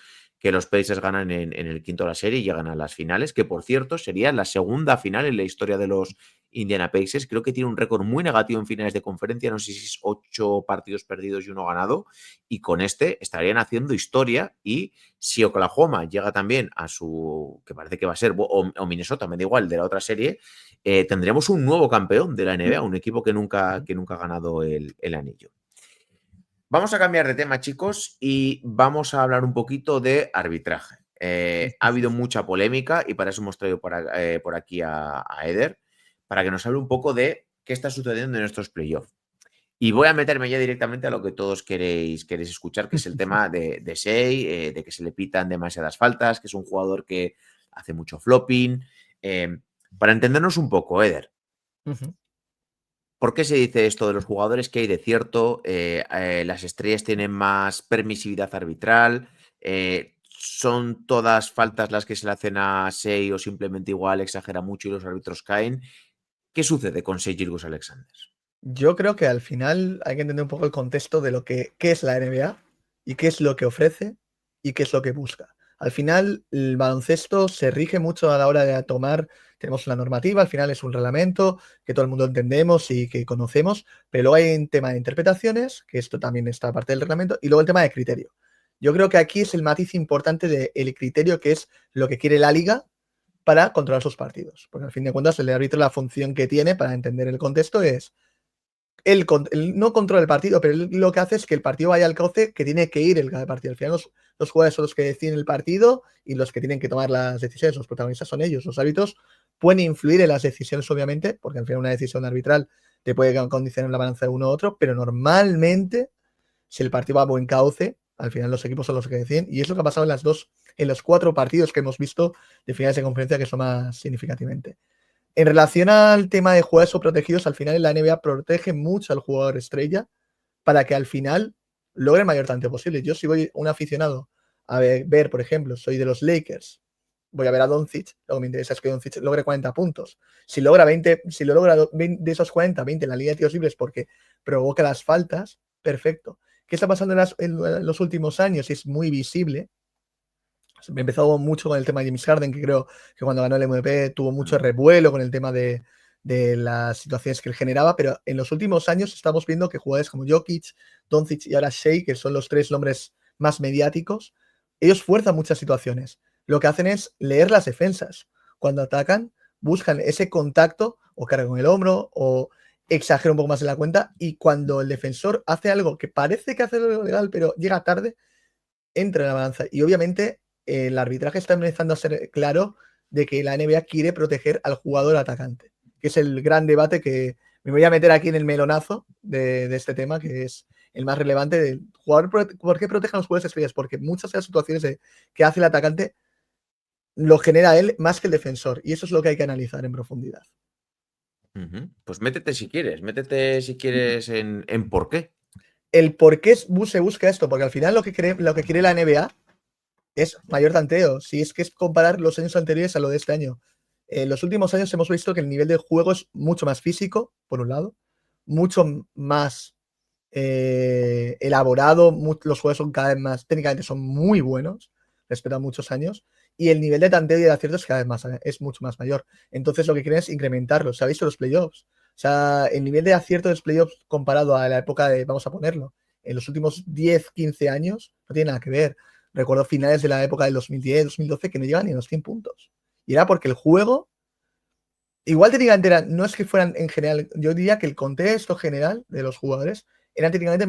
Pacers ganan en el quinto de la serie y llegan a las finales, que por cierto sería la segunda final en la historia de los Indiana Pacers. Creo que tiene un récord muy negativo en finales de conferencia, no sé si es 8 partidos perdidos y 1 ganado, y con este estarían haciendo historia. Y si Oklahoma llega también a su, que parece que va a ser, o Minnesota, me da igual, de la otra serie, tendremos un nuevo campeón de la NBA, un equipo que nunca ha ganado el anillo. Vamos a cambiar de tema, chicos, y vamos a hablar un poquito de arbitraje. Ha habido mucha polémica y para eso hemos traído por aquí a Eder, para que nos hable un poco de qué está sucediendo en estos playoffs. Y voy a meterme ya directamente a lo que todos queréis escuchar, que es el tema de Shai, de que se le pitan demasiadas faltas, que es un jugador que hace mucho flopping. Para entendernos un poco, Eder, ¿por qué se dice esto de los jugadores? ¿Qué hay de cierto? ¿Las estrellas tienen más permisividad arbitral? ¿Son todas faltas las que se le hacen a Shai o simplemente igual exagera mucho y los árbitros caen? ¿Qué sucede con Shai Gilgeous-Alexander? Yo creo que al final hay que entender un poco el contexto de qué es la NBA y qué es lo que ofrece y qué es lo que busca. Al final, el baloncesto se rige mucho a la hora de tomar. Tenemos una normativa, al final es un reglamento que todo el mundo entendemos y que conocemos, pero luego hay un tema de interpretaciones, que esto también está parte del reglamento, y luego el tema de criterio. Yo creo que aquí es el matiz importante del criterio, que es lo que quiere la liga para controlar sus partidos. Porque al fin de cuentas, el árbitro, la función que tiene para entender el contexto es él no controla el partido, pero él lo que hace es que el partido vaya al cauce que tiene que ir el partido. Al final los jugadores son los que deciden el partido y los que tienen que tomar las decisiones. Los protagonistas son ellos. Los árbitros pueden influir en las decisiones, obviamente, porque al final una decisión arbitral te puede condicionar la balanza de uno u otro, pero normalmente, si el partido va a buen cauce, al final los equipos son los que deciden. Y es lo que ha pasado en los 4 partidos que hemos visto de finales de conferencia, que son más significativamente. En relación al tema de jugadores o protegidos, al final en la NBA protege mucho al jugador estrella para que al final logre el mayor tanto posible. Yo si voy un aficionado a ver, por ejemplo, soy de los Lakers, voy a ver a Doncic, lo que me interesa es que Doncic logre 40 puntos. Si logra 20, si lo logra 20, de esos 40, 20 en la línea de tiros libres porque provoca las faltas, perfecto. ¿Qué está pasando en los últimos años? Es muy visible. Me he empezado mucho con el tema de James Harden, que creo que cuando ganó el MVP tuvo mucho revuelo con el tema de las situaciones que él generaba, pero en los últimos años estamos viendo que jugadores como Jokic, Doncic y ahora Shea, que son los 3 nombres más mediáticos, ellos fuerzan muchas situaciones. Lo que hacen es leer las defensas. Cuando atacan, buscan ese contacto o cargan con el hombro o exageran un poco más en la cuenta, y cuando el defensor hace algo que parece que hace algo legal, pero llega tarde, entra en la balanza. Y obviamente el arbitraje está empezando a ser claro de que la NBA quiere proteger al jugador atacante, que es el gran debate que me voy a meter aquí en el melonazo de este tema, que es el más relevante del jugador. ¿Por qué protegen a los jugadores estrellas? Porque muchas de las situaciones que hace el atacante lo genera él más que el defensor, y eso es lo que hay que analizar en profundidad. Pues métete si quieres en por qué. El por qué se busca esto, porque al final lo que quiere la NBA es mayor tanteo. Si es que es comparar los años anteriores a lo de este año. En los últimos años hemos visto que el nivel de juego es mucho más físico, por un lado, mucho más elaborado, los juegos son cada vez más, técnicamente son muy buenos, respecto a muchos años, y el nivel de tanteo y de acierto es cada vez más, es mucho más mayor. Entonces lo que quieren es incrementarlo. ¿Se ha visto los playoffs? O sea, el nivel de acierto de los playoffs comparado a la época de, vamos a ponerlo, en los últimos 10, 15 años, no tiene nada que ver. Recuerdo finales de la época del 2010, 2012 que no llegan ni a los 100 puntos. Y era porque el juego, igual técnicamente no es que fueran en general, yo diría que el contexto general de los jugadores eran técnicamente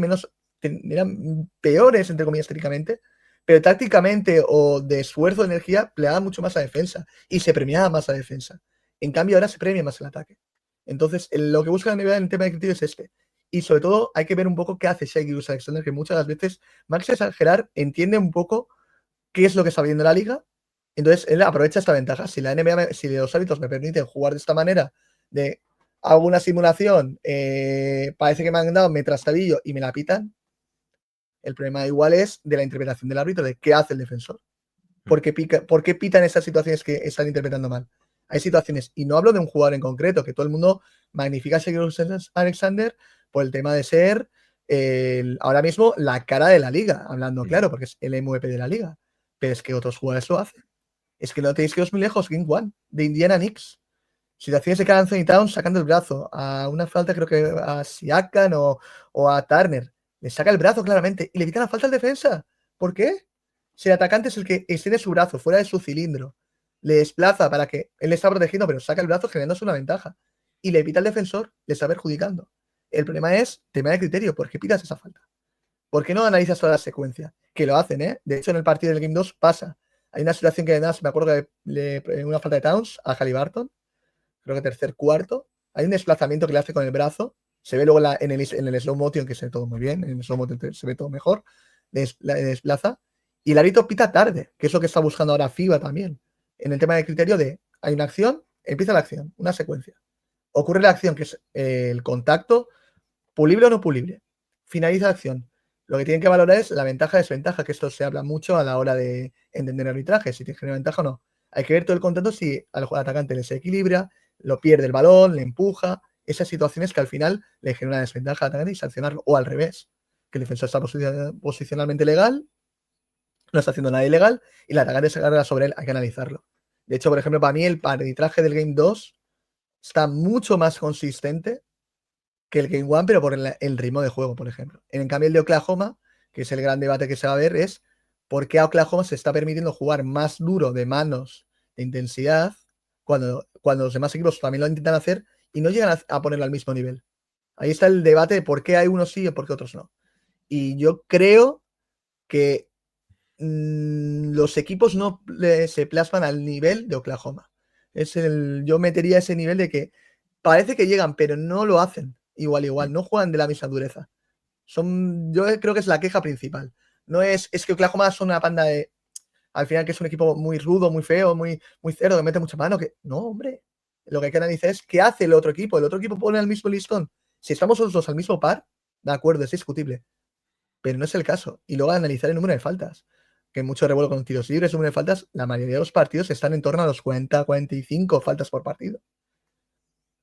eran peores, entre comillas, técnicamente, pero tácticamente o de esfuerzo de energía plegaban mucho más a defensa y se premiaba más a defensa. En cambio ahora se premia más el ataque. Entonces lo que busca la NBA en el tema de criterio es este. Y sobre todo hay que ver un poco qué hace Shai Gilgeous-Alexander, que muchas veces, Max exagerar, entiende un poco qué es lo que está viendo la liga. Entonces él aprovecha esta ventaja. Si la NBA, si los árbitros me permiten jugar de esta manera, de hago una simulación, parece que me han dado, me trastabillo y me la pitan, el problema igual es de la interpretación del árbitro, de qué hace el defensor. ¿Por qué pitan esas situaciones que están interpretando mal? Hay situaciones, y no hablo de un jugador en concreto, que todo el mundo magnifica a Alexander por el tema de ser ahora mismo la cara de la liga, hablando claro, porque es el MVP de la liga. Pero es que otros jugadores lo hacen. Es que no tenéis que iros muy lejos, Game One, de Indiana Knicks. Situaciones de Karl Anthony Towns sacando el brazo, a una falta creo que a Siakam o a Turner. Le saca el brazo claramente y le quita la falta al defensa. ¿Por qué? Si el atacante es el que extiende su brazo fuera de su cilindro, le desplaza para que él le está protegiendo, pero saca el brazo generándose una ventaja. Y le pita al defensor, le está perjudicando. El problema es tema de criterio. ¿Por qué pitas esa falta? ¿Por qué no analizas toda la secuencia? Que lo hacen, ¿eh? De hecho, en el partido del Game 2 pasa. Hay una situación que además me acuerdo que una falta de Towns a Haliburton, creo que tercer cuarto. Hay un desplazamiento que le hace con el brazo. Se ve luego en el slow motion, que se ve todo muy bien. En el slow motion se ve todo mejor. Le desplaza. Y el árbitro pita tarde, que es lo que está buscando ahora FIBA también. En el tema de criterio de hay una acción, empieza la acción, una secuencia. Ocurre la acción, que es el contacto, pulible o no pulible. Finaliza la acción. Lo que tienen que valorar es la ventaja-desventaja, que esto se habla mucho a la hora de entender el arbitraje, si tiene ventaja o no. Hay que ver todo el contacto si al atacante le se equilibra, lo pierde el balón, le empuja. Esas situaciones que al final le generan una desventaja al atacante y sancionarlo. O al revés, que el defensor está posicionalmente legal, no está haciendo nada ilegal y el atacante se carga sobre él. Hay que analizarlo. De hecho, por ejemplo, para mí el arbitraje del Game 2 está mucho más consistente que el Game 1, pero por el ritmo de juego, por ejemplo. En cambio, el de Oklahoma, que es el gran debate que se va a ver, es por qué a Oklahoma se está permitiendo jugar más duro de manos, de intensidad, cuando los demás equipos también lo intentan hacer y no llegan a ponerlo al mismo nivel. Ahí está el debate de por qué hay unos sí y por qué otros no. Y yo creo que los equipos no se plasman al nivel de Oklahoma. Yo metería ese nivel de que parece que llegan, pero no lo hacen igual, no juegan de la misma dureza. Yo creo que es la queja principal. No es que Oklahoma son una panda de, al final, que es un equipo muy rudo, muy feo, muy cerdo, que mete mucha mano, que no, hombre. Lo que hay que analizar es qué hace el otro equipo. El otro equipo pone al mismo listón. Si estamos los dos al mismo par, de acuerdo, es discutible. Pero no es el caso. Y luego analizar el número de faltas. Que mucho revuelo con tiros libres, el número de faltas, la mayoría de los partidos están en torno a los 40, 45 faltas por partido.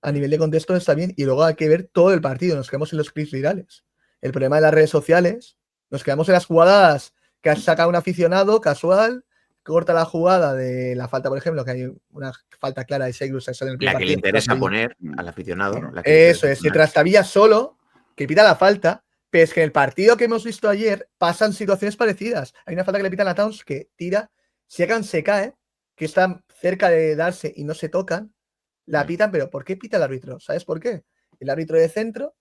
A nivel de contexto está bien. Y luego hay que ver todo el partido. Nos quedamos en los clips virales. El problema de las redes sociales, nos quedamos en las jugadas que saca un aficionado casual, corta la jugada de la falta, por ejemplo, que hay una falta clara de Seglus en el primer La que le partido. interesa poner al aficionado. Claro. Eso es, se trastabilla solo, que pita la falta, pero es que en el partido que hemos visto ayer pasan situaciones parecidas. Hay una falta que le pitan a Towns que tira, Siegan se cae, que están cerca de darse y no se tocan, la pitan, pero ¿por qué pita el árbitro? ¿Sabes por qué? El árbitro de centro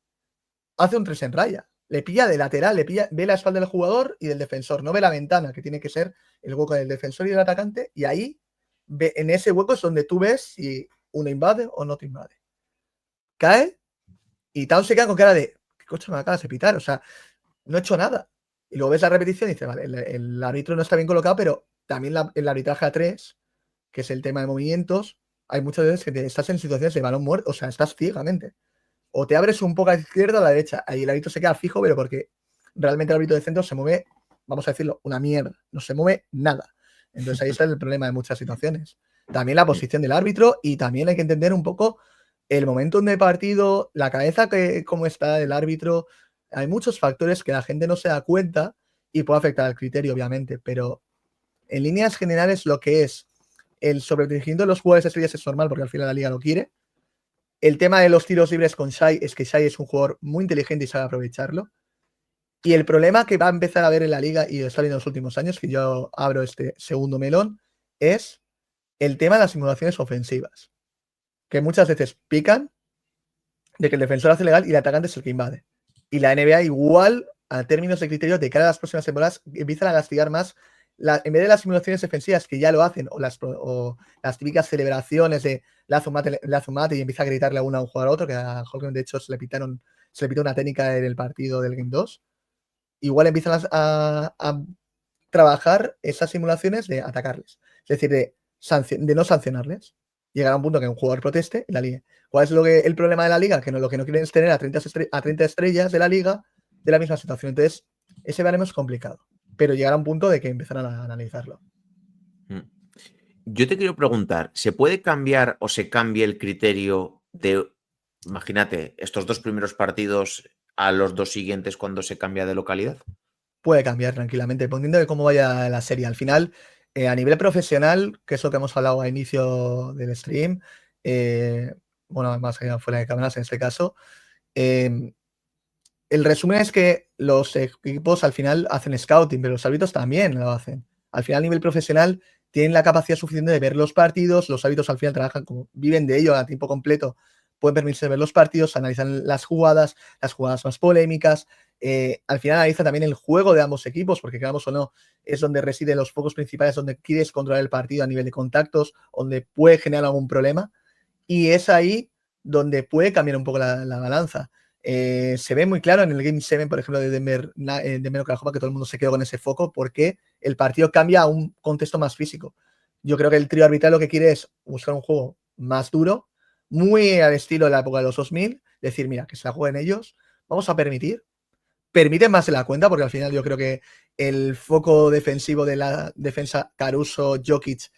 hace un 3 en raya. Le pilla de lateral, ve la espalda del jugador y del defensor, no ve la ventana, que tiene que ser el hueco del defensor y del atacante, y ahí, en ese hueco es donde tú ves si uno invade o no te invade. Cae y Towns se queda con cara de ¿qué coche me acabas de pitar? O sea, no he hecho nada. Y luego ves la repetición y dices, vale, el árbitro no está bien colocado, pero también el arbitraje a 3, que es el tema de movimientos, hay muchas veces que estás en situaciones de balón muerto, o sea, estás ciegamente. O te abres un poco a la izquierda o a la derecha. Ahí el árbitro se queda fijo, pero porque realmente el árbitro de centro se mueve, vamos a decirlo, una mierda. No se mueve nada. Entonces ahí está el problema de muchas situaciones. También la posición del árbitro y también hay que entender un poco el momento de partido, la cabeza, cómo está el árbitro. Hay muchos factores que la gente no se da cuenta y puede afectar al criterio, obviamente, pero en líneas generales lo que es el sobreprotegimiento de los jugadores estrellas es normal porque al final la liga lo quiere. El tema de los tiros libres con Shai es que Shai es un jugador muy inteligente y sabe aprovecharlo. Y el problema que va a empezar a ver en la liga y está viendo en los últimos años, que yo abro este segundo melón, es el tema de las simulaciones ofensivas. Que muchas veces pican de que el defensor hace legal y el atacante es el que invade. Y la NBA igual, a términos de criterios de cara a las próximas temporadas, empiezan a castigar más, en vez de las simulaciones defensivas que ya lo hacen, o las típicas celebraciones de le hace un mate y empieza a gritarle a uno a un jugador a otro, que a Holcomb de hecho se le pitó una técnica en el partido del Game 2. Igual empiezan a trabajar esas simulaciones de atacarles. Es decir, de no sancionarles. Llegar a un punto que un jugador proteste y la liga. ¿Cuál es el problema de la liga? Que lo que no quieren es tener a 30 estrellas de la liga de la misma situación. Entonces, ese baremo es complicado. Pero llegará a un punto de que empezarán a analizarlo. Yo te quiero preguntar, ¿se puede cambiar o se cambia el criterio de, imagínate, estos 2 primeros partidos a los 2 siguientes cuando se cambia de localidad? Puede cambiar tranquilamente, dependiendo de cómo vaya la serie. Al final, a nivel profesional, que es lo que hemos hablado a inicio del stream, bueno, más allá fuera de cámaras en este caso, el resumen es que los equipos al final hacen scouting, pero los árbitros también lo hacen. Al final, a nivel profesional, tienen la capacidad suficiente de ver los partidos, los árbitros al final trabajan como viven de ello a tiempo completo, pueden permitirse ver los partidos, analizan las jugadas más polémicas, al final analiza también el juego de ambos equipos, porque queramos o no, es donde residen los focos principales, donde quieres controlar el partido a nivel de contactos, donde puede generar algún problema, y es ahí donde puede cambiar un poco la balanza. Se ve muy claro en el Game 7, por ejemplo, de Denver Oklahoma, que todo el mundo se quedó con ese foco, porque el partido cambia a un contexto más físico. Yo creo que el trío arbitral lo que quiere es buscar un juego más duro, muy al estilo de la época de los 2000, decir, mira, que se la jueguen ellos, vamos a permiten más de la cuenta, porque al final yo creo que el foco defensivo de la defensa Caruso-Jokic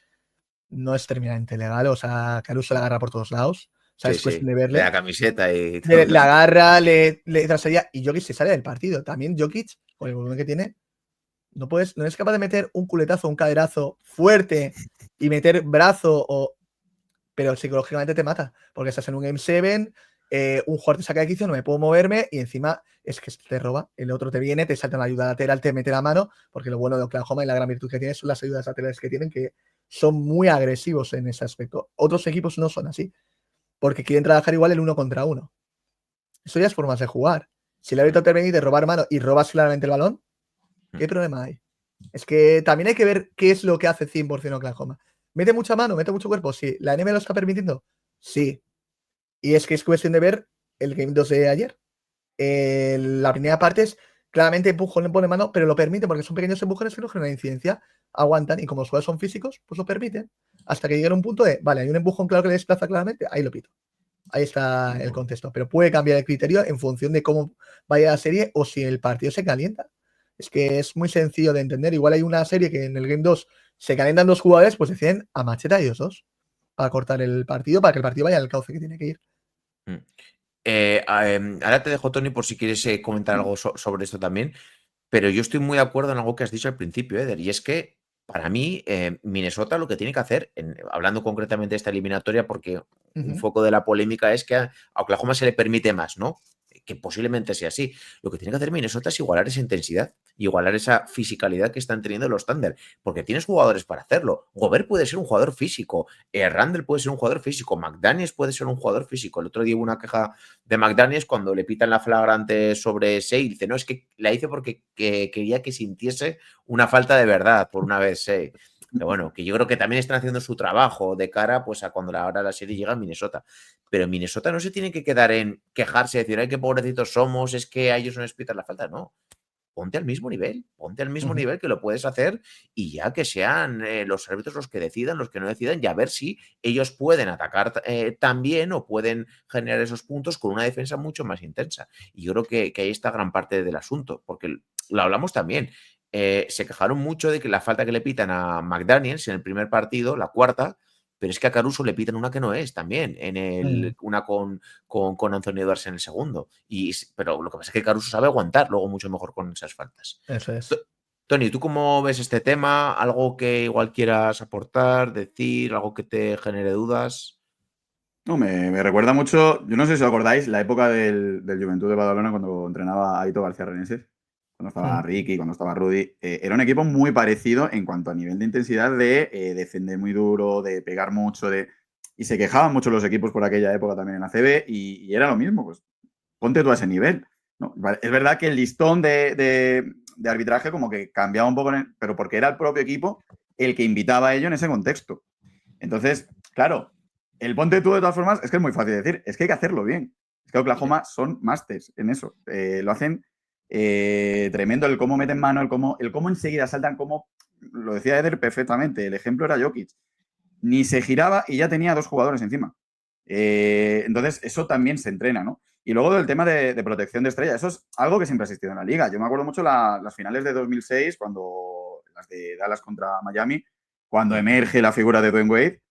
no es terminantemente legal, o sea, Caruso la agarra por todos lados. O sea, Sí, es cuestión sí, de verle. de la camiseta y todo. La agarra, le trasaría y Jokic se sale del partido. También Jokic, con el volumen que tiene, no es capaz de meter un culetazo, un caderazo fuerte y meter brazo, pero psicológicamente te mata, porque estás en un Game 7, un jugador te saca de quicio, no me puedo moverme y encima es que te roba, el otro te viene, te salta en la ayuda lateral, te mete la mano, porque lo bueno de Oklahoma y la gran virtud que tiene son las ayudas laterales que tienen, que son muy agresivos en ese aspecto. Otros equipos no son así, porque quieren trabajar igual el 1 contra 1. Eso ya es formas de jugar. Si el árbitro te permite robar mano y robas claramente el balón, ¿qué problema hay? Es que también hay que ver qué es lo que hace 100% Oklahoma. ¿Mete mucha mano? ¿Mete mucho cuerpo? Sí. ¿La NBA lo está permitiendo? Sí. Y es que es cuestión de ver el Game 2 de ayer. La primera parte es claramente empujón, le pone mano, pero lo permite porque son pequeños empujones que no generan incidencia, aguantan y como los jugadores son físicos, pues lo permiten hasta que llegue a un punto de, vale, hay un empujón claro que le desplaza claramente, ahí lo pito. Ahí está el contexto, pero puede cambiar el criterio en función de cómo vaya la serie o si el partido se calienta. Es que es muy sencillo de entender. Igual hay una serie que en el Game 2 se calientan dos jugadores, pues deciden a macheta a ellos dos para cortar el partido, para que el partido vaya al cauce que tiene que ir. Ahora te dejo, Tony, por si quieres comentar algo sobre esto también, pero yo estoy muy de acuerdo en algo que has dicho al principio, Eder, y es que para mí Minnesota lo que tiene que hacer, hablando concretamente de esta eliminatoria, porque un foco de la polémica es que a Oklahoma se le permite más, ¿no? Que posiblemente sea así. Lo que tiene que hacer Minnesota es igualar esa intensidad, igualar esa fisicalidad que están teniendo los Thunder, porque tienes jugadores para hacerlo. Gobert puede ser un jugador físico, Randle puede ser un jugador físico, McDaniels puede ser un jugador físico. El otro día hubo una queja de McDaniels cuando le pitan la flagrante sobre Shea y dice, no, es que la hice porque quería que sintiese una falta de verdad por una vez Shea. Pero bueno, que yo creo que también están haciendo su trabajo de cara pues a cuando ahora la serie llega a Minnesota. Pero en Minnesota no se tiene que quedar en quejarse, decir, ay, qué pobrecitos somos, es que a ellos no les pitan la falta. No, ponte al mismo nivel que lo puedes hacer y ya que sean los árbitros los que decidan, los que no decidan, y a ver si ellos pueden atacar también o pueden generar esos puntos con una defensa mucho más intensa. Y yo creo que ahí está gran parte del asunto, porque lo hablamos también. Se quejaron mucho de que la falta que le pitan a McDaniels en el primer partido, la cuarta, pero es que a Caruso le pitan una que no es también, una con Anthony Edwards en el segundo. Pero lo que pasa es que Caruso sabe aguantar luego mucho mejor con esas faltas. Eso es. Tony, ¿tú cómo ves este tema? ¿Algo que igual quieras aportar, decir, algo que te genere dudas? No, me recuerda mucho, yo no sé si os acordáis, la época del Juventud de Badalona cuando entrenaba a Aito García Reneses, cuando estaba Ricky, cuando estaba Rudy. Era un equipo muy parecido en cuanto a nivel de intensidad, de defender muy duro, de pegar mucho, y se quejaban mucho los equipos por aquella época también en ACB y era lo mismo, pues ponte tú a ese nivel. ¿No? Es verdad que el listón de arbitraje como que cambiaba un poco, pero porque era el propio equipo el que invitaba a ello en ese contexto. Entonces, claro, el ponte tú de todas formas es que es muy fácil de decir, es que hay que hacerlo bien. Es que Oklahoma son masters en eso. Lo hacen tremendo, el cómo meten mano, el cómo enseguida saltan, como lo decía Eder perfectamente, el ejemplo era Jokic. Ni se giraba y ya tenía dos jugadores encima. Entonces, eso también se entrena, ¿no? Y luego del tema de protección de estrella, eso es algo que siempre ha existido en la liga. Yo me acuerdo mucho las finales de 2006, las de Dallas contra Miami, cuando emerge la figura de Dwayne Wade.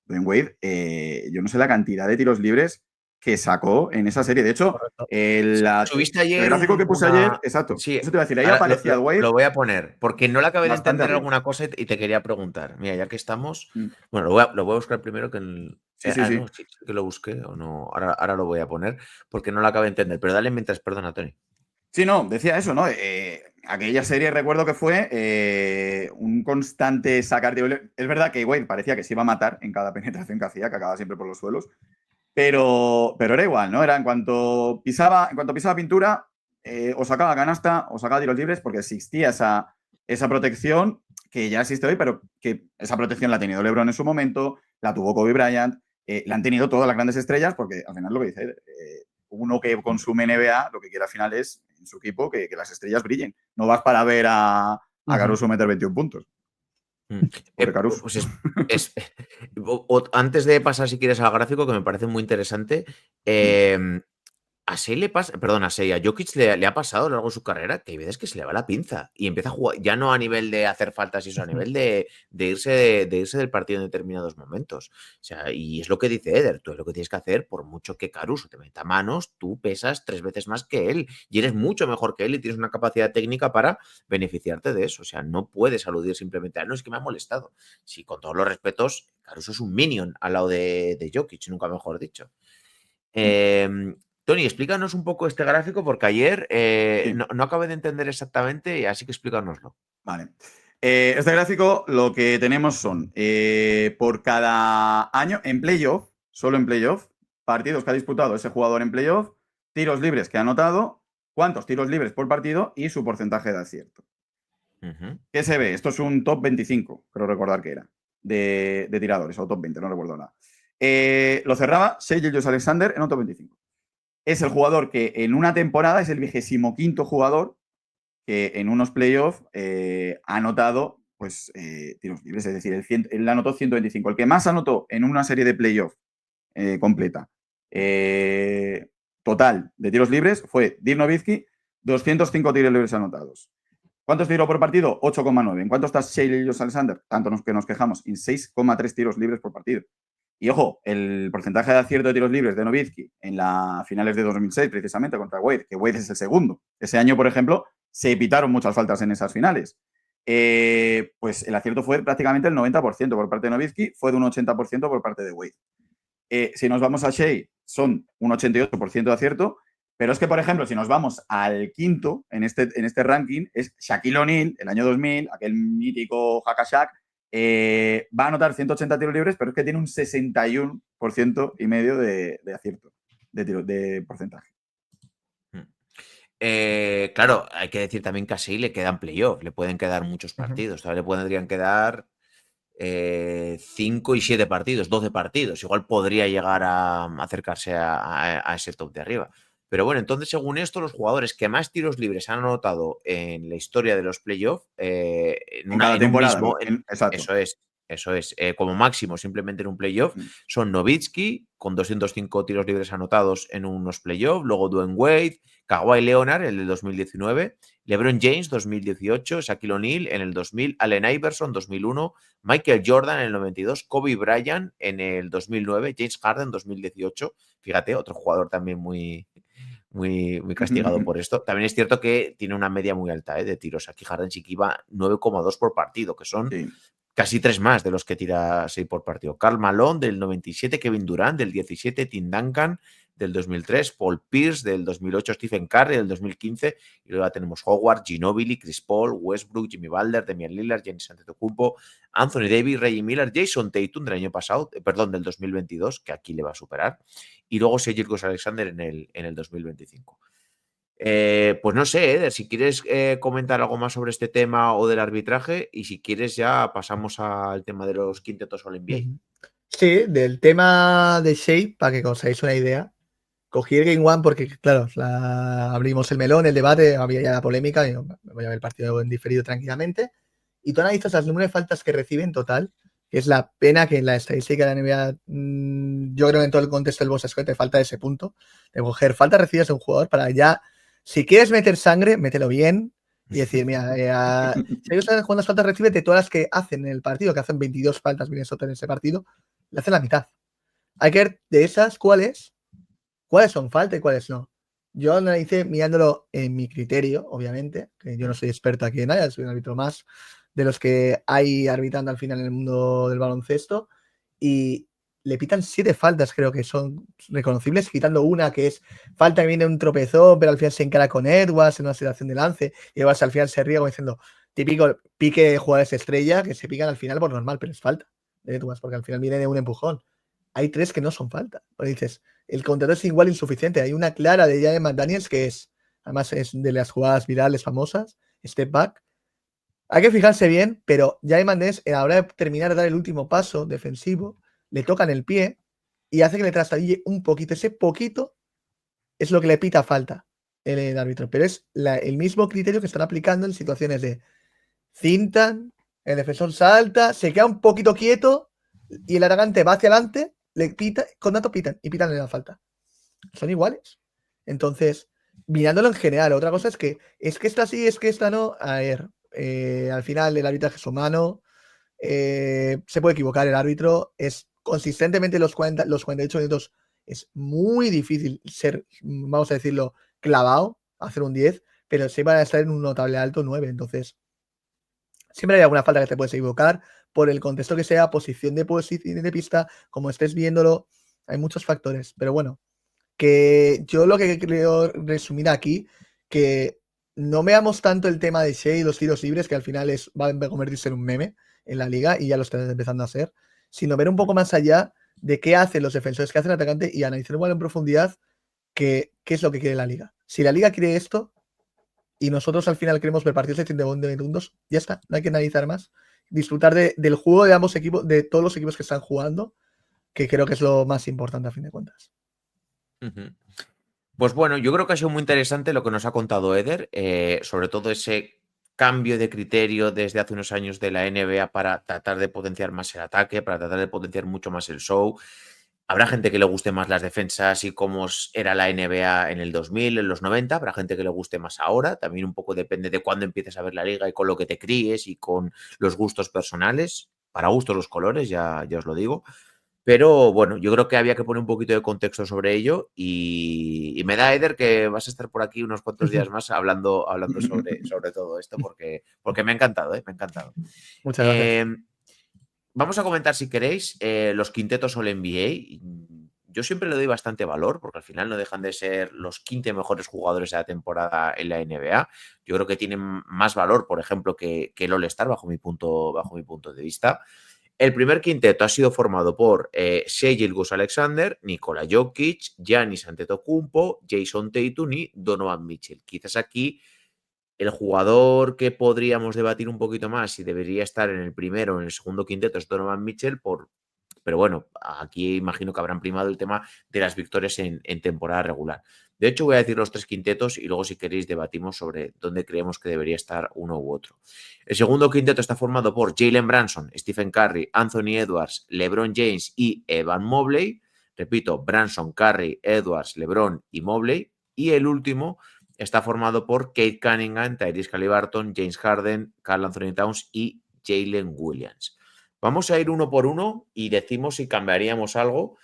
Dwayne Wade, yo no sé la cantidad de tiros libres que sacó en esa serie. De hecho, el Subiste ayer gráfico que puse ayer, exacto. Sí, eso te iba a decir, ahí aparecía Wade. Lo voy a poner, porque no le acabé de Bastante entender arriba. alguna cosa y te quería preguntar. Mira, ya que estamos. Bueno, lo voy a buscar primero que Sí. no, sí que lo busqué o no. Ahora lo voy a poner porque no lo acabé de entender. Pero dale mientras, perdona, Tony. Sí, no, decía eso, ¿no? Aquella serie recuerdo que fue un constante sacar tiro libre. Es verdad que Wade parecía que se iba a matar en cada penetración que hacía, que acababa siempre por los suelos. Pero era igual, ¿no? Era en cuanto pisaba pintura, o sacaba canasta o sacaba tiros libres, porque existía esa protección que ya existe hoy, pero que esa protección la ha tenido LeBron en su momento, la tuvo Kobe Bryant, la han tenido todas las grandes estrellas, porque al final lo que dice, uno que consume NBA lo que quiere al final es en su equipo que las estrellas brillen. No vas para ver a Caruso meter 21 puntos. Pobre Caruso. Pues antes de pasar, si quieres, al gráfico, que me parece muy interesante, a Jokic le ha pasado a lo largo de su carrera que hay veces que se le va la pinza y empieza a jugar, ya no a nivel de hacer faltas y eso, a nivel de irse del partido en determinados momentos. O sea, y es lo que dice Eder, tú es lo que tienes que hacer, por mucho que Caruso te meta manos, tú pesas 3 veces más que él y eres mucho mejor que él y tienes una capacidad técnica para beneficiarte de eso. O sea, no puedes aludir simplemente a, no, es que me ha molestado. Sí, con todos los respetos, Caruso es un minion al lado de Jokic, nunca mejor dicho. Tony, explícanos un poco este gráfico porque ayer no acabé de entender exactamente, así que explícanoslo. Vale. Este gráfico lo que tenemos son por cada año en playoff, solo en playoff, partidos que ha disputado ese jugador en playoff, tiros libres que ha anotado, cuántos tiros libres por partido y su porcentaje de acierto. ¿Qué se ve? Esto es un top 25, creo recordar que era, de tiradores, o top 20, no recuerdo nada. Lo cerraba Shai Gilgeous-Alexander en un top 25. Es el jugador que en una temporada es el 25º jugador que en unos playoffs ha anotado pues, tiros libres, es decir, él anotó 125. El que más anotó en una serie de playoffs completa total de tiros libres fue Dirk Nowitzki, 205 tiros libres anotados. ¿Cuántos tiró por partido? 8,9. ¿En cuánto está Shai Gilgeous-Alexander? Tanto que nos quejamos, en 6,3 tiros libres por partido. Y ojo, el porcentaje de acierto de tiros libres de Nowitzki en las finales de 2006, precisamente contra Wade, que Wade es el segundo. Ese año, por ejemplo, se pitaron muchas faltas en esas finales. Pues el acierto fue prácticamente el 90% por parte de Nowitzki, fue de un 80% por parte de Wade. Si nos vamos a Shai, son un 88% de acierto, pero es que, por ejemplo, si nos vamos al quinto en este ranking, es Shaquille O'Neal, el año 2000, aquel mítico Hack-a-Shaq, va a anotar 180 tiros libres, pero es que tiene un 61% y medio de acierto, de porcentaje. Claro, hay que decir también que así le quedan playoffs, le pueden quedar muchos partidos, le podrían quedar 5 y 7 partidos, 12 partidos. Igual podría llegar a acercarse a ese top de arriba. Pero bueno, entonces, según esto, los jugadores que más tiros libres han anotado en la historia de los playoffs, en cada temporada. Exacto. Eso es. Como máximo, simplemente en un playoff, son Nowitzki, con 205 tiros libres anotados en unos playoffs, luego Dwayne Wade, Kawhi Leonard, el del 2019, LeBron James, 2018, Shaquille O'Neal en el 2000, Allen Iverson, 2001, Michael Jordan en el 92, Kobe Bryant en el 2009, James Harden, 2018. Fíjate, otro jugador también muy castigado por esto. También es cierto que tiene una media muy alta de tiros. Aquí Harden sí que iba 9,2 por partido, que son casi 3 más de los que tira 6 por partido. Karl Malone del 97, Kevin Durant del 17, Tim Duncan del 2003, Paul Pierce del 2008, Stephen Curry del 2015, y luego tenemos Howard, Ginobili, Chris Paul, Westbrook, Jimmy Butler, Damian Lillard, Giannis Antetokounmpo, Anthony Davis, Reggie Miller, Jason Tatum del año pasado, del 2022, que aquí le va a superar, y luego Shai Gilgeous-Alexander en el 2025. Pues no sé, Eder, si quieres comentar algo más sobre este tema o del arbitraje, y si quieres ya pasamos al tema de los quintetos All-NBA. Sí, del tema de Shai, para que os hagáis una idea, cogí el Game One porque, claro, abrimos el melón, el debate, había ya la polémica, y voy a ver el partido en diferido tranquilamente, y tú analizas las número de faltas que recibe en total, que es la pena que en la estadística de la NBA, yo creo que en todo el contexto del box score te falta ese punto, de coger faltas recibidas de un jugador para ya, si quieres meter sangre, mételo bien, y decir, mira, si ellos saben cuántas faltas recibe de todas las que hacen en el partido, que hacen 22 faltas Minnesota en ese partido, le hacen la mitad. Hay que ver de esas cuáles son falta y cuáles no. Yo analicé mirándolo en mi criterio, obviamente, que yo no soy experto aquí en nada, soy un árbitro más de los que hay arbitrando al final en el mundo del baloncesto, y le pitan 7 faltas, creo que son reconocibles, quitando una que es falta que viene de un tropezón, pero al final se encara con Edwards en una situación de lance, y Edwards al final se ríe como diciendo, típico pique de jugadores estrella, que se pican al final por normal, pero es falta de Edwards, porque al final viene de un empujón. Hay 3 que no son falta. Pues dices, el contrato es igual insuficiente. Hay una clara de Jaden McDaniels que es, además es de las jugadas virales famosas, step back. Hay que fijarse bien, pero Jaden McDaniels a la hora de terminar de dar el último paso defensivo, le tocan el pie y hace que le trastabille un poquito. Ese poquito es lo que le pita falta el árbitro, pero es el mismo criterio que están aplicando en situaciones de cintan, el defensor salta, se queda un poquito quieto y el atacante va hacia adelante, le pita, con dato pitan y pitan la falta. Son iguales. Entonces, mirándolo en general, otra cosa es que esta sí, es que esta no. A ver, al final el arbitraje es humano, se puede equivocar el árbitro, es consistentemente los 48 minutos es muy difícil ser, vamos a decirlo, clavado, hacer un 10, pero se van a estar en un notable alto 9, entonces siempre hay alguna falta que te puedes equivocar por el contexto que sea, posición de pista, como estés viéndolo, hay muchos factores, pero bueno, que yo lo que creo resumir aquí, que no veamos tanto el tema de Shai y los tiros libres, que al final va a convertirse en un meme en la liga y ya lo están empezando a hacer, sino ver un poco más allá de qué hacen los defensores, qué hacen el atacante y analizar igual en profundidad qué es lo que quiere la liga. Si la liga quiere esto, y nosotros al final queremos ver partidos de 120 minutos, ya está, no hay que analizar más. Disfrutar del juego de ambos equipos, de todos los equipos que están jugando, que creo que es lo más importante a fin de cuentas. Ujú. Pues bueno, yo creo que ha sido muy interesante lo que nos ha contado Eder, sobre todo ese cambio de criterio desde hace unos años de la NBA para tratar de potenciar más el ataque, para tratar de potenciar mucho más el show. Habrá gente que le guste más las defensas y cómo era la NBA en el 2000, en los 90. Habrá gente que le guste más ahora. También un poco depende de cuándo empieces a ver la liga y con lo que te críes y con los gustos personales. Para gustos los colores, ya os lo digo. Pero bueno, yo creo que había que poner un poquito de contexto sobre ello y me da, Eder, que vas a estar por aquí unos cuantos días más hablando sobre todo esto porque me ha encantado, me ha encantado. Muchas gracias. Vamos a comentar, si queréis, los quintetos All-NBA. Yo siempre le doy bastante valor porque al final no dejan de ser los 15 mejores jugadores de la temporada en la NBA. Yo creo que tienen más valor, por ejemplo, que el All-Star bajo mi punto de vista. El primer quinteto ha sido formado por Shai Gilgeous-Alexander, Nikola Jokic, Giannis Antetokounmpo, Jason Tatum y Donovan Mitchell. Quizás aquí el jugador que podríamos debatir un poquito más si debería estar en el primero o en el segundo quinteto es Donovan Mitchell, pero bueno, aquí imagino que habrán primado el tema de las victorias en temporada regular. De hecho, voy a decir los tres quintetos y luego, si queréis, debatimos sobre dónde creemos que debería estar uno u otro. El segundo quinteto está formado por Jalen Brunson, Stephen Curry, Anthony Edwards, LeBron James y Evan Mobley. Repito, Brunson, Curry, Edwards, LeBron y Mobley. Y el último está formado por Kate Cunningham, Tyrese Haliburton, James Harden, Karl Anthony Towns y Jalen Williams. Vamos a ir uno por uno y decimos si cambiaríamos algo.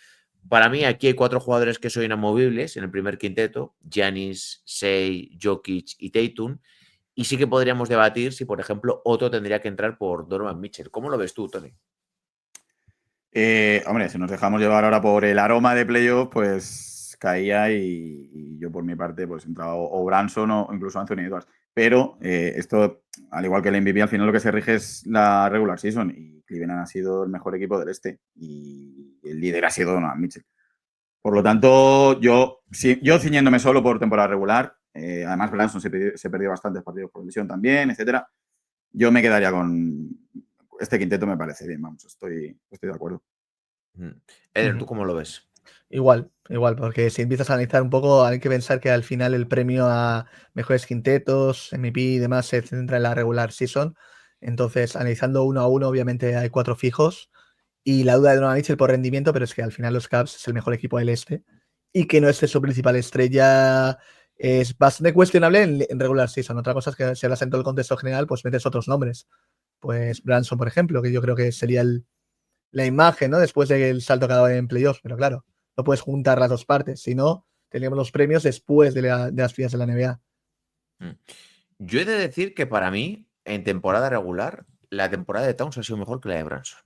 Para mí aquí hay 4 jugadores que son inamovibles en el primer quinteto: Giannis, Shai, Jokic y Tatum. Y sí que podríamos debatir si, por ejemplo, otro tendría que entrar por Donovan Mitchell. ¿Cómo lo ves tú, Tony? Hombre, si nos dejamos llevar ahora por el aroma de playoff, pues caía y yo por mi parte pues entraba o Branson o incluso Anthony Edwards. Pero esto, al igual que el MVP, al final lo que se rige es la regular season y Cleveland ha sido el mejor equipo del este y el líder ha sido Donovan Mitchell. Por lo tanto, yo ciñéndome solo por temporada regular, además Branson se perdió bastantes partidos por lesión también, etcétera. Yo me quedaría con este quinteto, me parece bien, vamos, estoy de acuerdo. Eder, ¿tú cómo lo ves? Igual, porque si empiezas a analizar un poco, hay que pensar que al final el premio a mejores quintetos, MVP y demás se centra en la regular season. Entonces, analizando uno a uno, obviamente hay 4 fijos. Y la duda de Donovan Mitchell por rendimiento, pero es que al final los Cavs es el mejor equipo del este. Y que no esté su principal estrella es bastante cuestionable en regular season. Otra cosa es que si hablas en todo el contexto general, pues metes otros nombres. Pues Branson, por ejemplo, que yo creo que sería la imagen, ¿no? Después del salto que ha dado en playoffs, pero claro, no puedes juntar las dos partes, si no, tendríamos los premios después de las finales de la NBA. Yo he de decir que para mí, en temporada regular, la temporada de Towns ha sido mejor que la de Branson.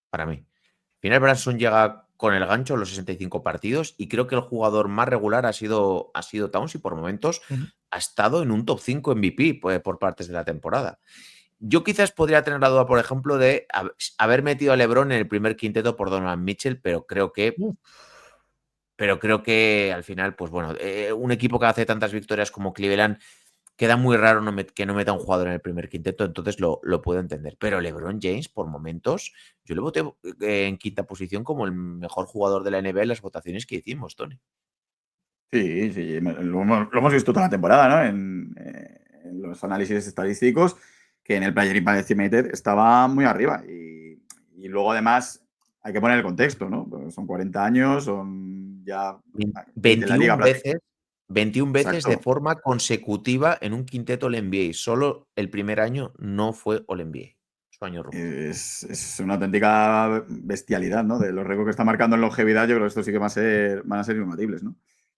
Para mí. Al final, Branson llega con el gancho a los 65 partidos y creo que el jugador más regular ha sido Towns y por momentos ha estado en un top 5 MVP por partes de la temporada. Yo quizás podría tener la duda, por ejemplo, de haber metido a LeBron en el primer quinteto por Donovan Mitchell, pero creo que al final, pues bueno, un equipo que hace tantas victorias como Cleveland, queda muy raro que no meta un jugador en el primer quinteto, entonces lo puedo entender. Pero LeBron James, por momentos, yo le voté en quinta posición como el mejor jugador de la NBA en las votaciones que hicimos, Tony. Sí, lo hemos visto toda la temporada, ¿no? En los análisis estadísticos, que en el Player Impact Estimated estaba muy arriba. Y luego, además, hay que poner el contexto, ¿no? Pues son 40 años, son ya 21 veces. 21 veces de Exacto. forma consecutiva en un quinteto All-NBA. Solo el primer año no fue All-NBA. Su año rookie. Es una auténtica bestialidad, ¿no? De los récords que está marcando en longevidad, yo creo que esto sí que van a ser imbatibles, ¿no?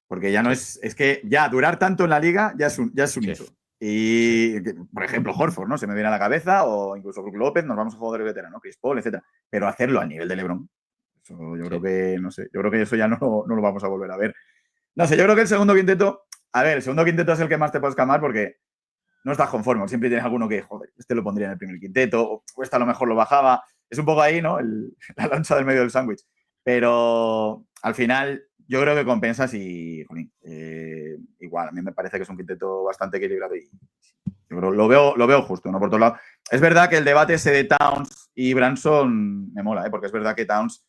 Porque ya no es que ya durar tanto en la liga ya es un hito. Y, por ejemplo, Horford, ¿no? Se me viene a la cabeza, o incluso Brook López, nos vamos a jugadores veteranos, Chris Paul, etcétera. Pero hacerlo a nivel de LeBron, eso yo creo que, no sé, yo creo que eso ya no lo vamos a volver a ver. No sé, yo creo que el segundo quinteto es el que más te puedes camar porque no estás conforme. Siempre tienes alguno que, joder, este lo pondría en el primer quinteto, o este a lo mejor lo bajaba. Es un poco ahí, ¿no? La lancha del medio del sándwich. Pero al final, yo creo que compensa si, igual cual a mí me parece que es un quinteto bastante equilibrado y yo creo, lo veo justo, ¿no? Por otro lado, es verdad que el debate ese de Towns y Branson me mola, ¿eh? Porque es verdad que Towns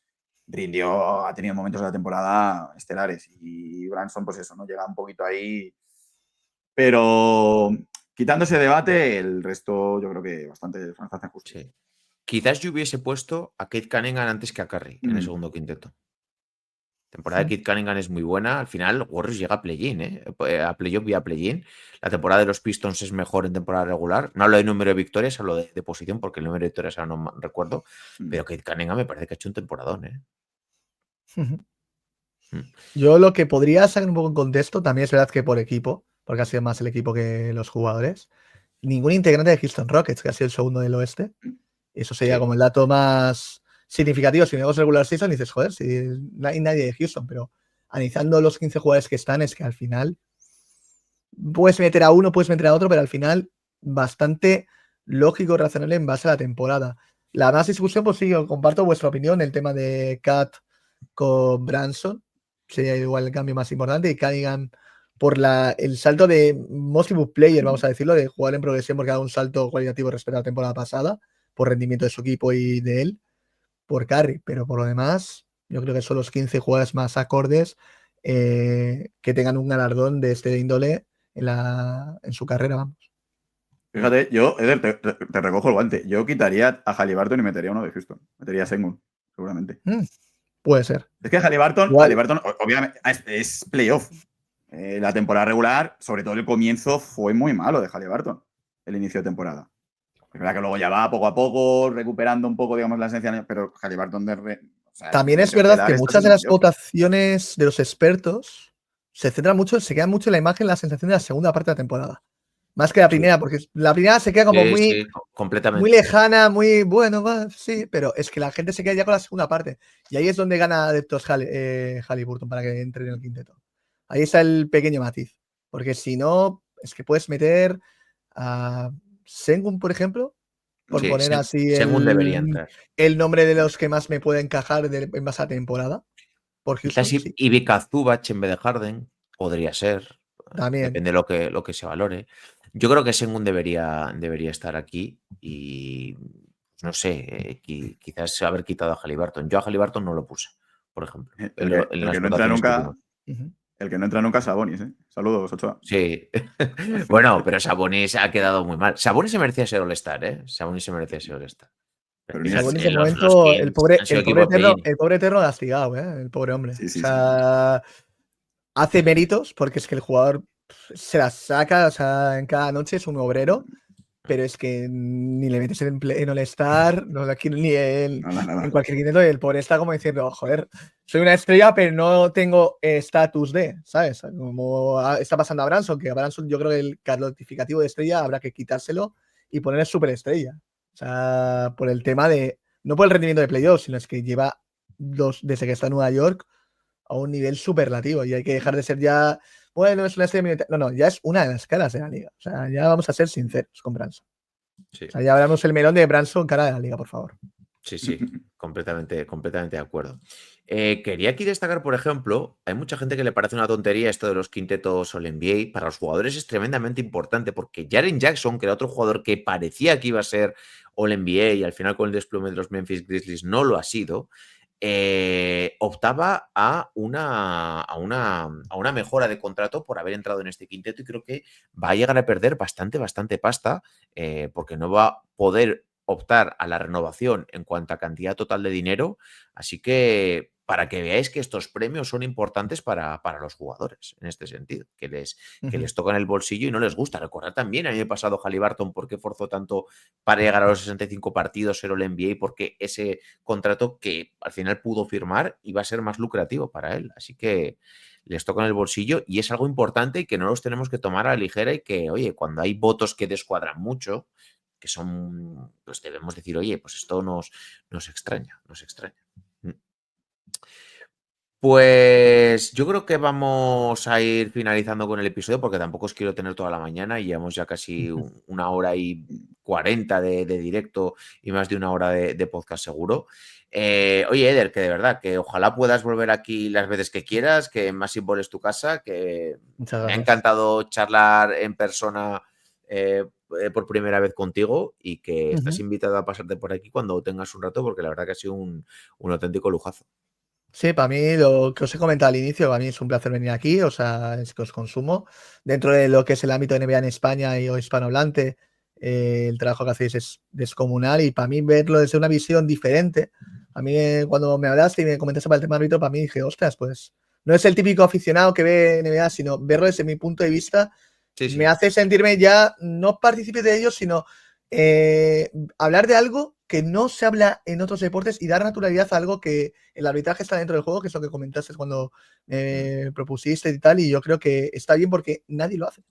ha tenido momentos de la temporada estelares y Branson, pues eso, ¿no? Llega un poquito ahí, pero quitando ese debate, el resto yo creo que bastante justo. Sí. Quizás yo hubiese puesto a Kate Cunningham antes que a Curry en el segundo quinteto. La temporada de Kate Cunningham es muy buena. Al final, Warriors llega a play-in, a playoff y a play-in. La temporada de los Pistons es mejor en temporada regular. No hablo de número de victorias, hablo de posición, porque el número de victorias ahora no recuerdo. Pero Kate Cunningham me parece que ha hecho un temporadón, ¿eh? Yo lo que podría sacar un poco en contexto, también es verdad que por equipo, porque ha sido más el equipo que los jugadores, ningún integrante de Houston Rockets, que ha sido el segundo del oeste. Eso sería Sí. como el dato más significativo. Si vemos regular season, dices, joder, si no hay nadie de Houston, pero analizando los 15 jugadores que están, es que al final puedes meter a uno, puedes meter a otro, pero al final bastante lógico, razonable en base a la temporada. La más discusión, pues sí, yo comparto vuestra opinión, el tema de Cat con Branson, sería igual el cambio más importante, y Cunningham por el salto de most improved player, vamos a decirlo, de jugar en progresión porque ha dado un salto cualitativo respecto a la temporada pasada, por rendimiento de su equipo y de él, por Curry, pero por lo demás, yo creo que son los 15 jugadores más acordes que tengan un galardón de este índole en su carrera, vamos. Fíjate, yo, Eder, te recojo el guante. Yo quitaría a Halliburton y metería uno de Houston. Metería a Sengun, seguramente. Puede ser. Es que Halliburton Igual. obviamente, es playoff. La temporada regular, sobre todo el comienzo, fue muy malo de Halliburton, el inicio de temporada. Es verdad que luego ya va poco a poco recuperando un poco, digamos, la esencia, pero Halliburton También es verdad que muchas de las votaciones de los expertos se centran mucho, se queda mucho en la imagen, la sensación de la segunda parte de la temporada. Más que la primera, porque la primera se queda como muy lejana, muy bueno, sí, pero es que la gente se queda ya con la segunda parte. Y ahí es donde gana adeptos Halliburton para que entre en el quinteto. Ahí está el pequeño matiz. Porque si no, es que puedes meter a Sengun, por ejemplo, por poner así el nombre de los que más me puede encajar en base a temporada. Por Houston, quizás sí. Ivica Zubac en vez de Harden podría ser. También. Depende de lo que se valore. Yo creo que Sengun debería estar aquí y no sé, quizás haber quitado a Halliburton. Yo a Halliburton no lo puse, por ejemplo, en las votaciones que hicimos. El que no entra nunca es Sabonis, ¿eh? Saludos, Ochoa. Sí. Bueno, pero Sabonis ha quedado muy mal. Sabonis se merecía ser All-Star, ¿eh? Sabonis se merecía ser All-Star. Sabonis de momento, el pobre eterno castigado, ¿eh? El pobre hombre. Sí, o sea, hace méritos porque es que el jugador se las saca, o sea, en cada noche es un obrero, pero es que ni le metes en All-Star, no aquí ni en cualquier quinteto, y el pobre está como diciendo, joder, soy una estrella, pero no tengo estatus de, ¿sabes? Como está pasando a Branson, que a Branson yo creo que el calificativo de estrella habrá que quitárselo y ponerle superestrella. O sea, por el tema de, no por el rendimiento de playoffs, sino es que lleva desde que está en Nueva York a un nivel superlativo y hay que dejar de ser ya, bueno, es una estrella, no, ya es una de las caras de la liga. O sea, ya vamos a ser sinceros con Branson. Sí. O sea, ya hablamos el melón de Branson cara de la liga, por favor. Sí, completamente de acuerdo. Quería aquí destacar, por ejemplo, hay mucha gente que le parece una tontería esto de los quintetos All-NBA. Para los jugadores es tremendamente importante porque Jaren Jackson, que era otro jugador que parecía que iba a ser All-NBA y al final con el desplome de los Memphis Grizzlies no lo ha sido, optaba a una mejora de contrato por haber entrado en este quinteto y creo que va a llegar a perder bastante pasta porque no va a poder optar a la renovación en cuanto a cantidad total de dinero. Así que para que veáis que estos premios son importantes para los jugadores en este sentido, que les tocan el bolsillo y no les gusta. Recordad también, a mí me ha pasado Halliburton por qué forzó tanto para llegar a los 65 partidos, ser el NBA, porque ese contrato que al final pudo firmar iba a ser más lucrativo para él. Así que les tocan el bolsillo y es algo importante y que no los tenemos que tomar a la ligera y que, oye, cuando hay votos que descuadran mucho, que son, pues debemos decir, oye, pues esto nos extraña. Pues yo creo que vamos a ir finalizando con el episodio porque tampoco os quiero tener toda la mañana y llevamos ya casi 1 hora y 40 de directo y más de 1 hora de podcast seguro. Oye, Eder, que de verdad, que ojalá puedas volver aquí las veces que quieras, que más Ball es tu casa, que Muchas me ha gracias. encantado charlar en persona por primera vez contigo y que estás invitado a pasarte por aquí cuando tengas un rato porque la verdad que ha sido un auténtico lujazo. Sí, para mí, lo que os he comentado al inicio, para mí es un placer venir aquí, o sea, es que os consumo. Dentro de lo que es el ámbito de NBA en España y o hispanohablante, el trabajo que hacéis es descomunal y para mí verlo desde una visión diferente. A mí, cuando me hablaste y me comentaste para el tema árbitro, para mí dije, ostras, pues no es el típico aficionado que ve NBA, sino verlo desde mi punto de vista Sí, me sí. hace sentirme ya no partícipe de ellos, sino hablar de algo que no se habla en otros deportes y dar naturalidad a algo que el arbitraje está dentro del juego, que es lo que comentaste cuando propusiste y tal, y yo creo que está bien porque nadie lo hace.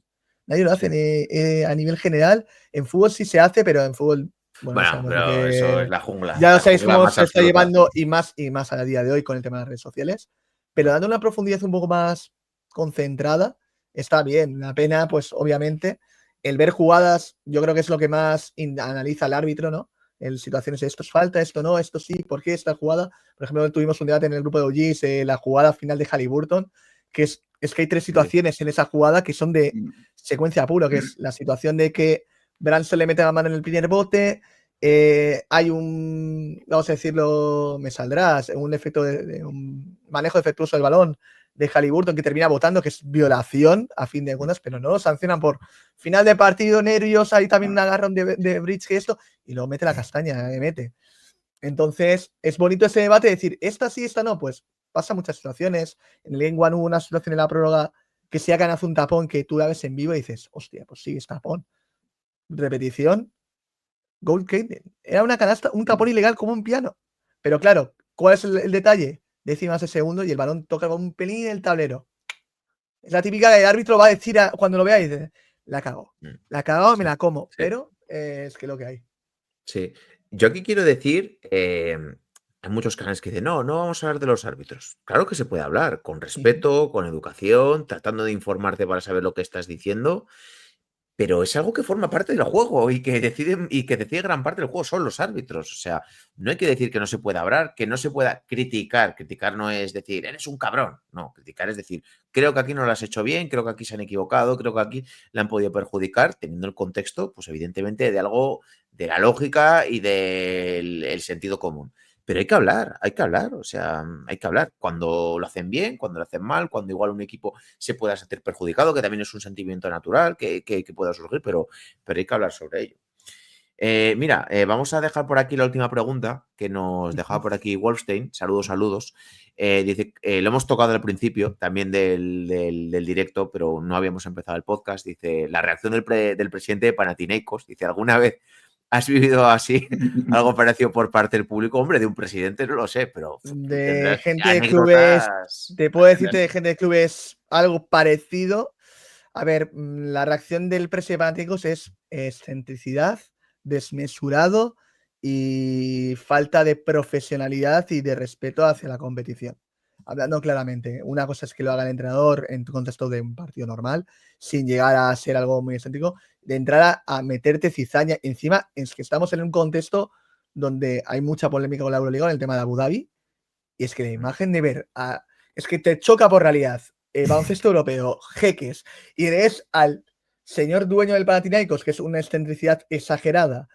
Nadie lo hace a nivel general. En fútbol sí se hace, pero en fútbol, bueno, Bueno, sabemos lo pero eso es que... la Ya sabéis jungla cómo más se está absoluta. llevando y más a día de hoy con el tema de las redes sociales. Pero dando una profundidad un poco más concentrada, está bien. La pena, pues obviamente, el ver jugadas, yo creo que es lo que más analiza el árbitro, ¿no? En situaciones de esto es falta, esto no, esto sí, ¿por qué esta jugada? Por ejemplo, tuvimos un debate en el grupo de OGs, la jugada final de Halliburton, que es que hay 3 situaciones en esa jugada que son de secuencia pura, que es la situación de que Branson le mete la mano en el primer bote, hay un, vamos a decirlo, me saldrás, un efecto de un manejo defectuoso del balón de Halliburton que termina votando, que es violación a fin de cuentas, pero no lo sancionan por final de partido, nervios, hay también un agarrón de Bridge que esto, y luego mete la castaña, mete. Entonces, es bonito ese debate de decir, esta sí, esta no, pues pasa muchas situaciones. En el Game One hubo una situación en la prórroga que se hagan hace un tapón que tú la ves en vivo y dices, hostia, pues sí, es tapón. Repetición, Gold Kane. Era una canasta, un tapón ilegal como un piano. Pero claro, ¿cuál es el detalle? Décimas de segundo y el balón toca con un pelín el tablero. Es la típica que el árbitro va a decir cuando lo vea y dice, la cago. La cago, me la como. Sí, Pero es que lo que hay. sí. Yo aquí quiero decir, hay muchos canales que dicen, no, no vamos a hablar de los árbitros. Claro que se puede hablar, con respeto, con educación, tratando de informarte para saber lo que estás diciendo. Pero es algo que forma parte del juego y que decide gran parte del juego son los árbitros. O sea, no hay que decir que no se pueda hablar, que no se pueda criticar. Criticar no es decir, eres un cabrón. No, criticar es decir, creo que aquí no lo has hecho bien, creo que aquí se han equivocado, creo que aquí le han podido perjudicar, teniendo el contexto, pues evidentemente, de algo de la lógica y del el sentido común. Pero hay que hablar, o sea, hay que hablar. Cuando lo hacen bien, cuando lo hacen mal, cuando igual un equipo se pueda sentir perjudicado, que también es un sentimiento natural que pueda surgir, pero hay que hablar sobre ello. Mira, vamos a dejar por aquí la última pregunta que nos dejaba por aquí Wolfstein. Saludos, saludos. Dice, lo hemos tocado al principio también del directo, pero no habíamos empezado el podcast. Dice, la reacción del presidente de Panathinaikos. Dice, ¿alguna vez has vivido así algo parecido por parte del público? Hombre, de un presidente no lo sé, pero tú De tendrás gente de clubes, anécdotas. te puedo decirte de gente de clubes algo parecido. A ver, la reacción del presidente de Panathinaikos es excentricidad, desmesurado y falta de profesionalidad y de respeto hacia la competición. Hablando claramente, una cosa es que lo haga el entrenador en tu contexto de un partido normal, sin llegar a ser algo muy excéntrico, de entrar a meterte cizaña. Encima, es que estamos en un contexto donde hay mucha polémica con la Euroliga en el tema de Abu Dhabi, y es que la imagen de ver es que te choca por realidad baloncesto europeo, jeques, y ves al señor dueño del Panathinaikos, que es una excentricidad exagerada,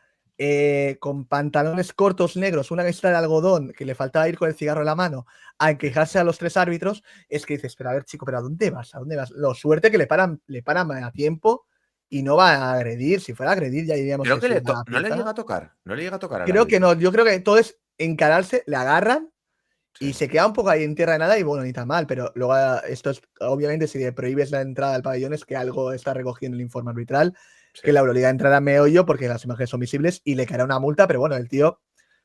con pantalones cortos negros, una camiseta de algodón, que le faltaba ir con el cigarro en la mano, a quejarse a los 3 árbitros, es que dices, pero a ver, chico, ¿pero a dónde vas? ¿A dónde vas? Lo suerte que le paran a tiempo y no va a agredir. Si fuera a agredir, ya diríamos Creo que que es una no le pieza. llega a tocar. No le llega a tocar al Creo que árbitro. no, yo creo que todo es encararse, le agarran y Sí. se queda un poco ahí en tierra de nada y bueno, ni tan mal, pero luego esto es, obviamente, si le prohíbes la entrada al pabellón es que algo está recogiendo el informe arbitral, Sí. que la Euroliga entrará en meollo porque las imágenes son visibles y le caerá una multa, pero bueno, el tío,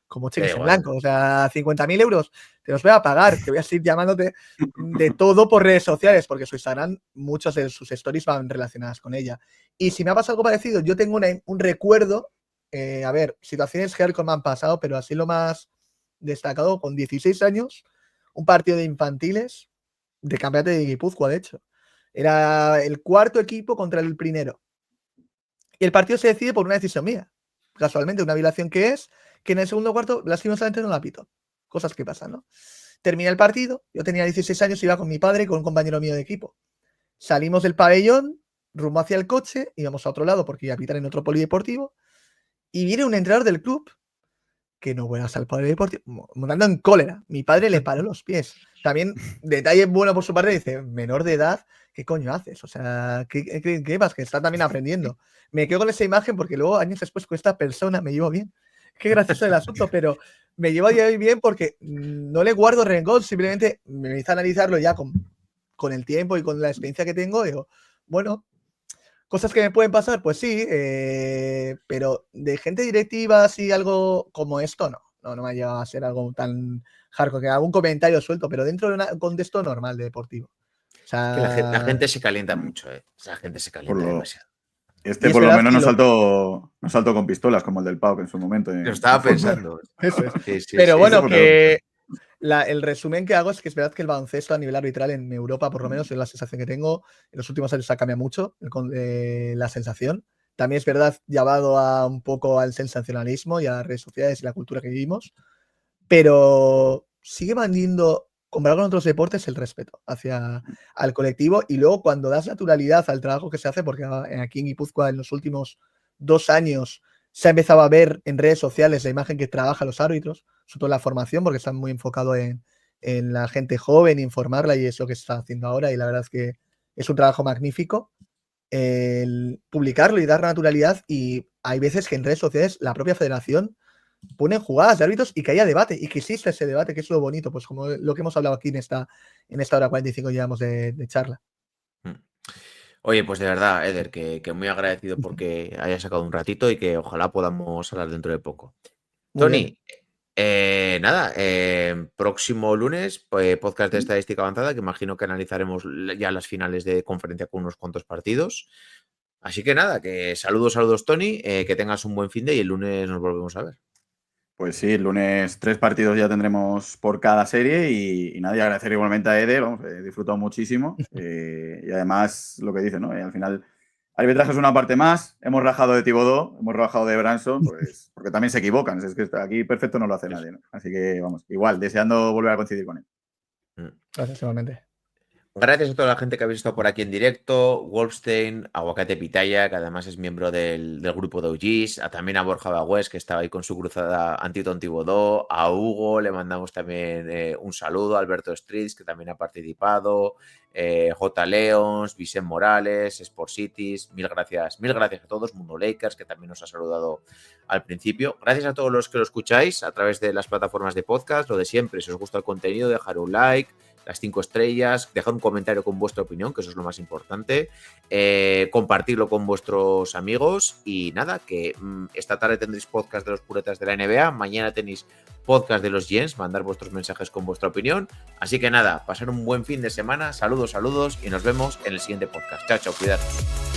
como cheques en Igual. blanco, o sea, 50.000 euros, te los voy a pagar, te voy a seguir llamándote de todo por redes sociales, porque su Instagram, muchos de sus stories van relacionadas con ella. Y si me ha pasado algo parecido, yo tengo un recuerdo, a ver, situaciones que me han pasado, pero así lo más destacado, con 16 años, un partido de infantiles de campeonato de Guipúzcoa, de hecho. Era el cuarto equipo contra el primero. Y el partido se decide por una decisión mía. Casualmente, una violación que en el segundo cuarto, lastimosamente, no la pito. Cosas que pasan, ¿no? Terminé el partido, yo tenía 16 años, iba con mi padre y con un compañero mío de equipo. Salimos del pabellón, rumbo hacia el coche, íbamos a otro lado porque iba a pitar en otro polideportivo, y viene un entrenador del club que no vuelvas al polideportivo, montando en cólera. Mi padre le paró los pies. También, detalle bueno por su parte, dice, menor de edad, ¿qué coño haces? O sea, ¿qué vas? Que está también aprendiendo. Me quedo con esa imagen porque luego, años después, con esta persona me llevo bien. Qué gracioso el asunto, pero me llevo a día de hoy bien porque no le guardo rencor, simplemente me hice a analizarlo ya con el tiempo y con la experiencia que tengo. Digo, bueno, cosas que me pueden pasar, pues sí, pero de gente directiva, así algo como esto, no me ha llegado a ser algo tan hardcore, que algún comentario suelto, pero dentro de un contexto normal de deportivo. O sea, Que la gente se calienta mucho, ¿eh? O sea, la gente se calienta demasiado. Este por lo menos no saltó con pistolas como el del Pau en su momento. Lo estaba pensando. Eso es. Sí, pero sí, bueno, sí. que el resumen que hago es que es verdad que el baloncesto a nivel arbitral en Europa, por lo menos, es la sensación que tengo. En los últimos años ha cambiado mucho la sensación. También es verdad, llevado un poco al sensacionalismo y a las redes sociales y la cultura que vivimos. Pero sigue manteniendo, comparado con otros deportes, el respeto al colectivo. Y luego, cuando das naturalidad al trabajo que se hace, porque aquí en Guipúzcoa, en los últimos 2 años, se ha empezado a ver en redes sociales la imagen que trabajan los árbitros, sobre todo en la formación, porque están muy enfocados en la gente joven, informarla, y es lo que se está haciendo ahora. Y la verdad es que es un trabajo magnífico el publicarlo y dar naturalidad. Y hay veces que en redes sociales la propia federación ponen jugadas de árbitros y que haya debate y que exista ese debate, que es lo bonito, pues como lo que hemos hablado aquí en esta hora 45 llevamos de charla. Oye, pues de verdad, Eder, que muy agradecido porque hayas sacado un ratito y que ojalá podamos hablar dentro de poco. Muy bien. Tony, nada, próximo lunes, podcast de estadística avanzada, que imagino que analizaremos ya las finales de conferencia con unos cuantos partidos. Así que nada, que saludos, Tony, que tengas un buen fin de y el lunes nos volvemos a ver. Pues sí, el lunes 3 partidos ya tendremos por cada serie y nada, y agradecer igualmente a Eder, he disfrutado muchísimo y además lo que dice, ¿no? Al final, arbitraje es una parte más, hemos rajado de Thibodeau, hemos rajado de Branson, pues porque también se equivocan, es que aquí perfecto no lo hace nadie, ¿no? Así que vamos, igual, deseando volver a coincidir con él. Gracias, igualmente. Gracias a toda la gente que habéis estado por aquí en directo, Wolfstein, Aguacate Pitaya, que además es miembro del grupo de OGs, también a Borja Bagüés, que estaba ahí con su cruzada anti-Tom Thibodeau, a Hugo le mandamos también un saludo, a Alberto Streets, que también ha participado, J. Leons, Vicente Morales, Sport Cities, mil gracias a todos, Mundo Lakers, que también nos ha saludado al principio. Gracias a todos los que lo escucháis a través de las plataformas de podcast, lo de siempre, si os gusta el contenido, dejar un like, las 5 estrellas, dejar un comentario con vuestra opinión, que eso es lo más importante, compartirlo con vuestros amigos y nada, que esta tarde tendréis podcast de los puretas de la NBA, mañana tenéis podcast de los Jens, mandar vuestros mensajes con vuestra opinión, así que nada, pasar un buen fin de semana, saludos y nos vemos en el siguiente podcast. Chao, cuidados.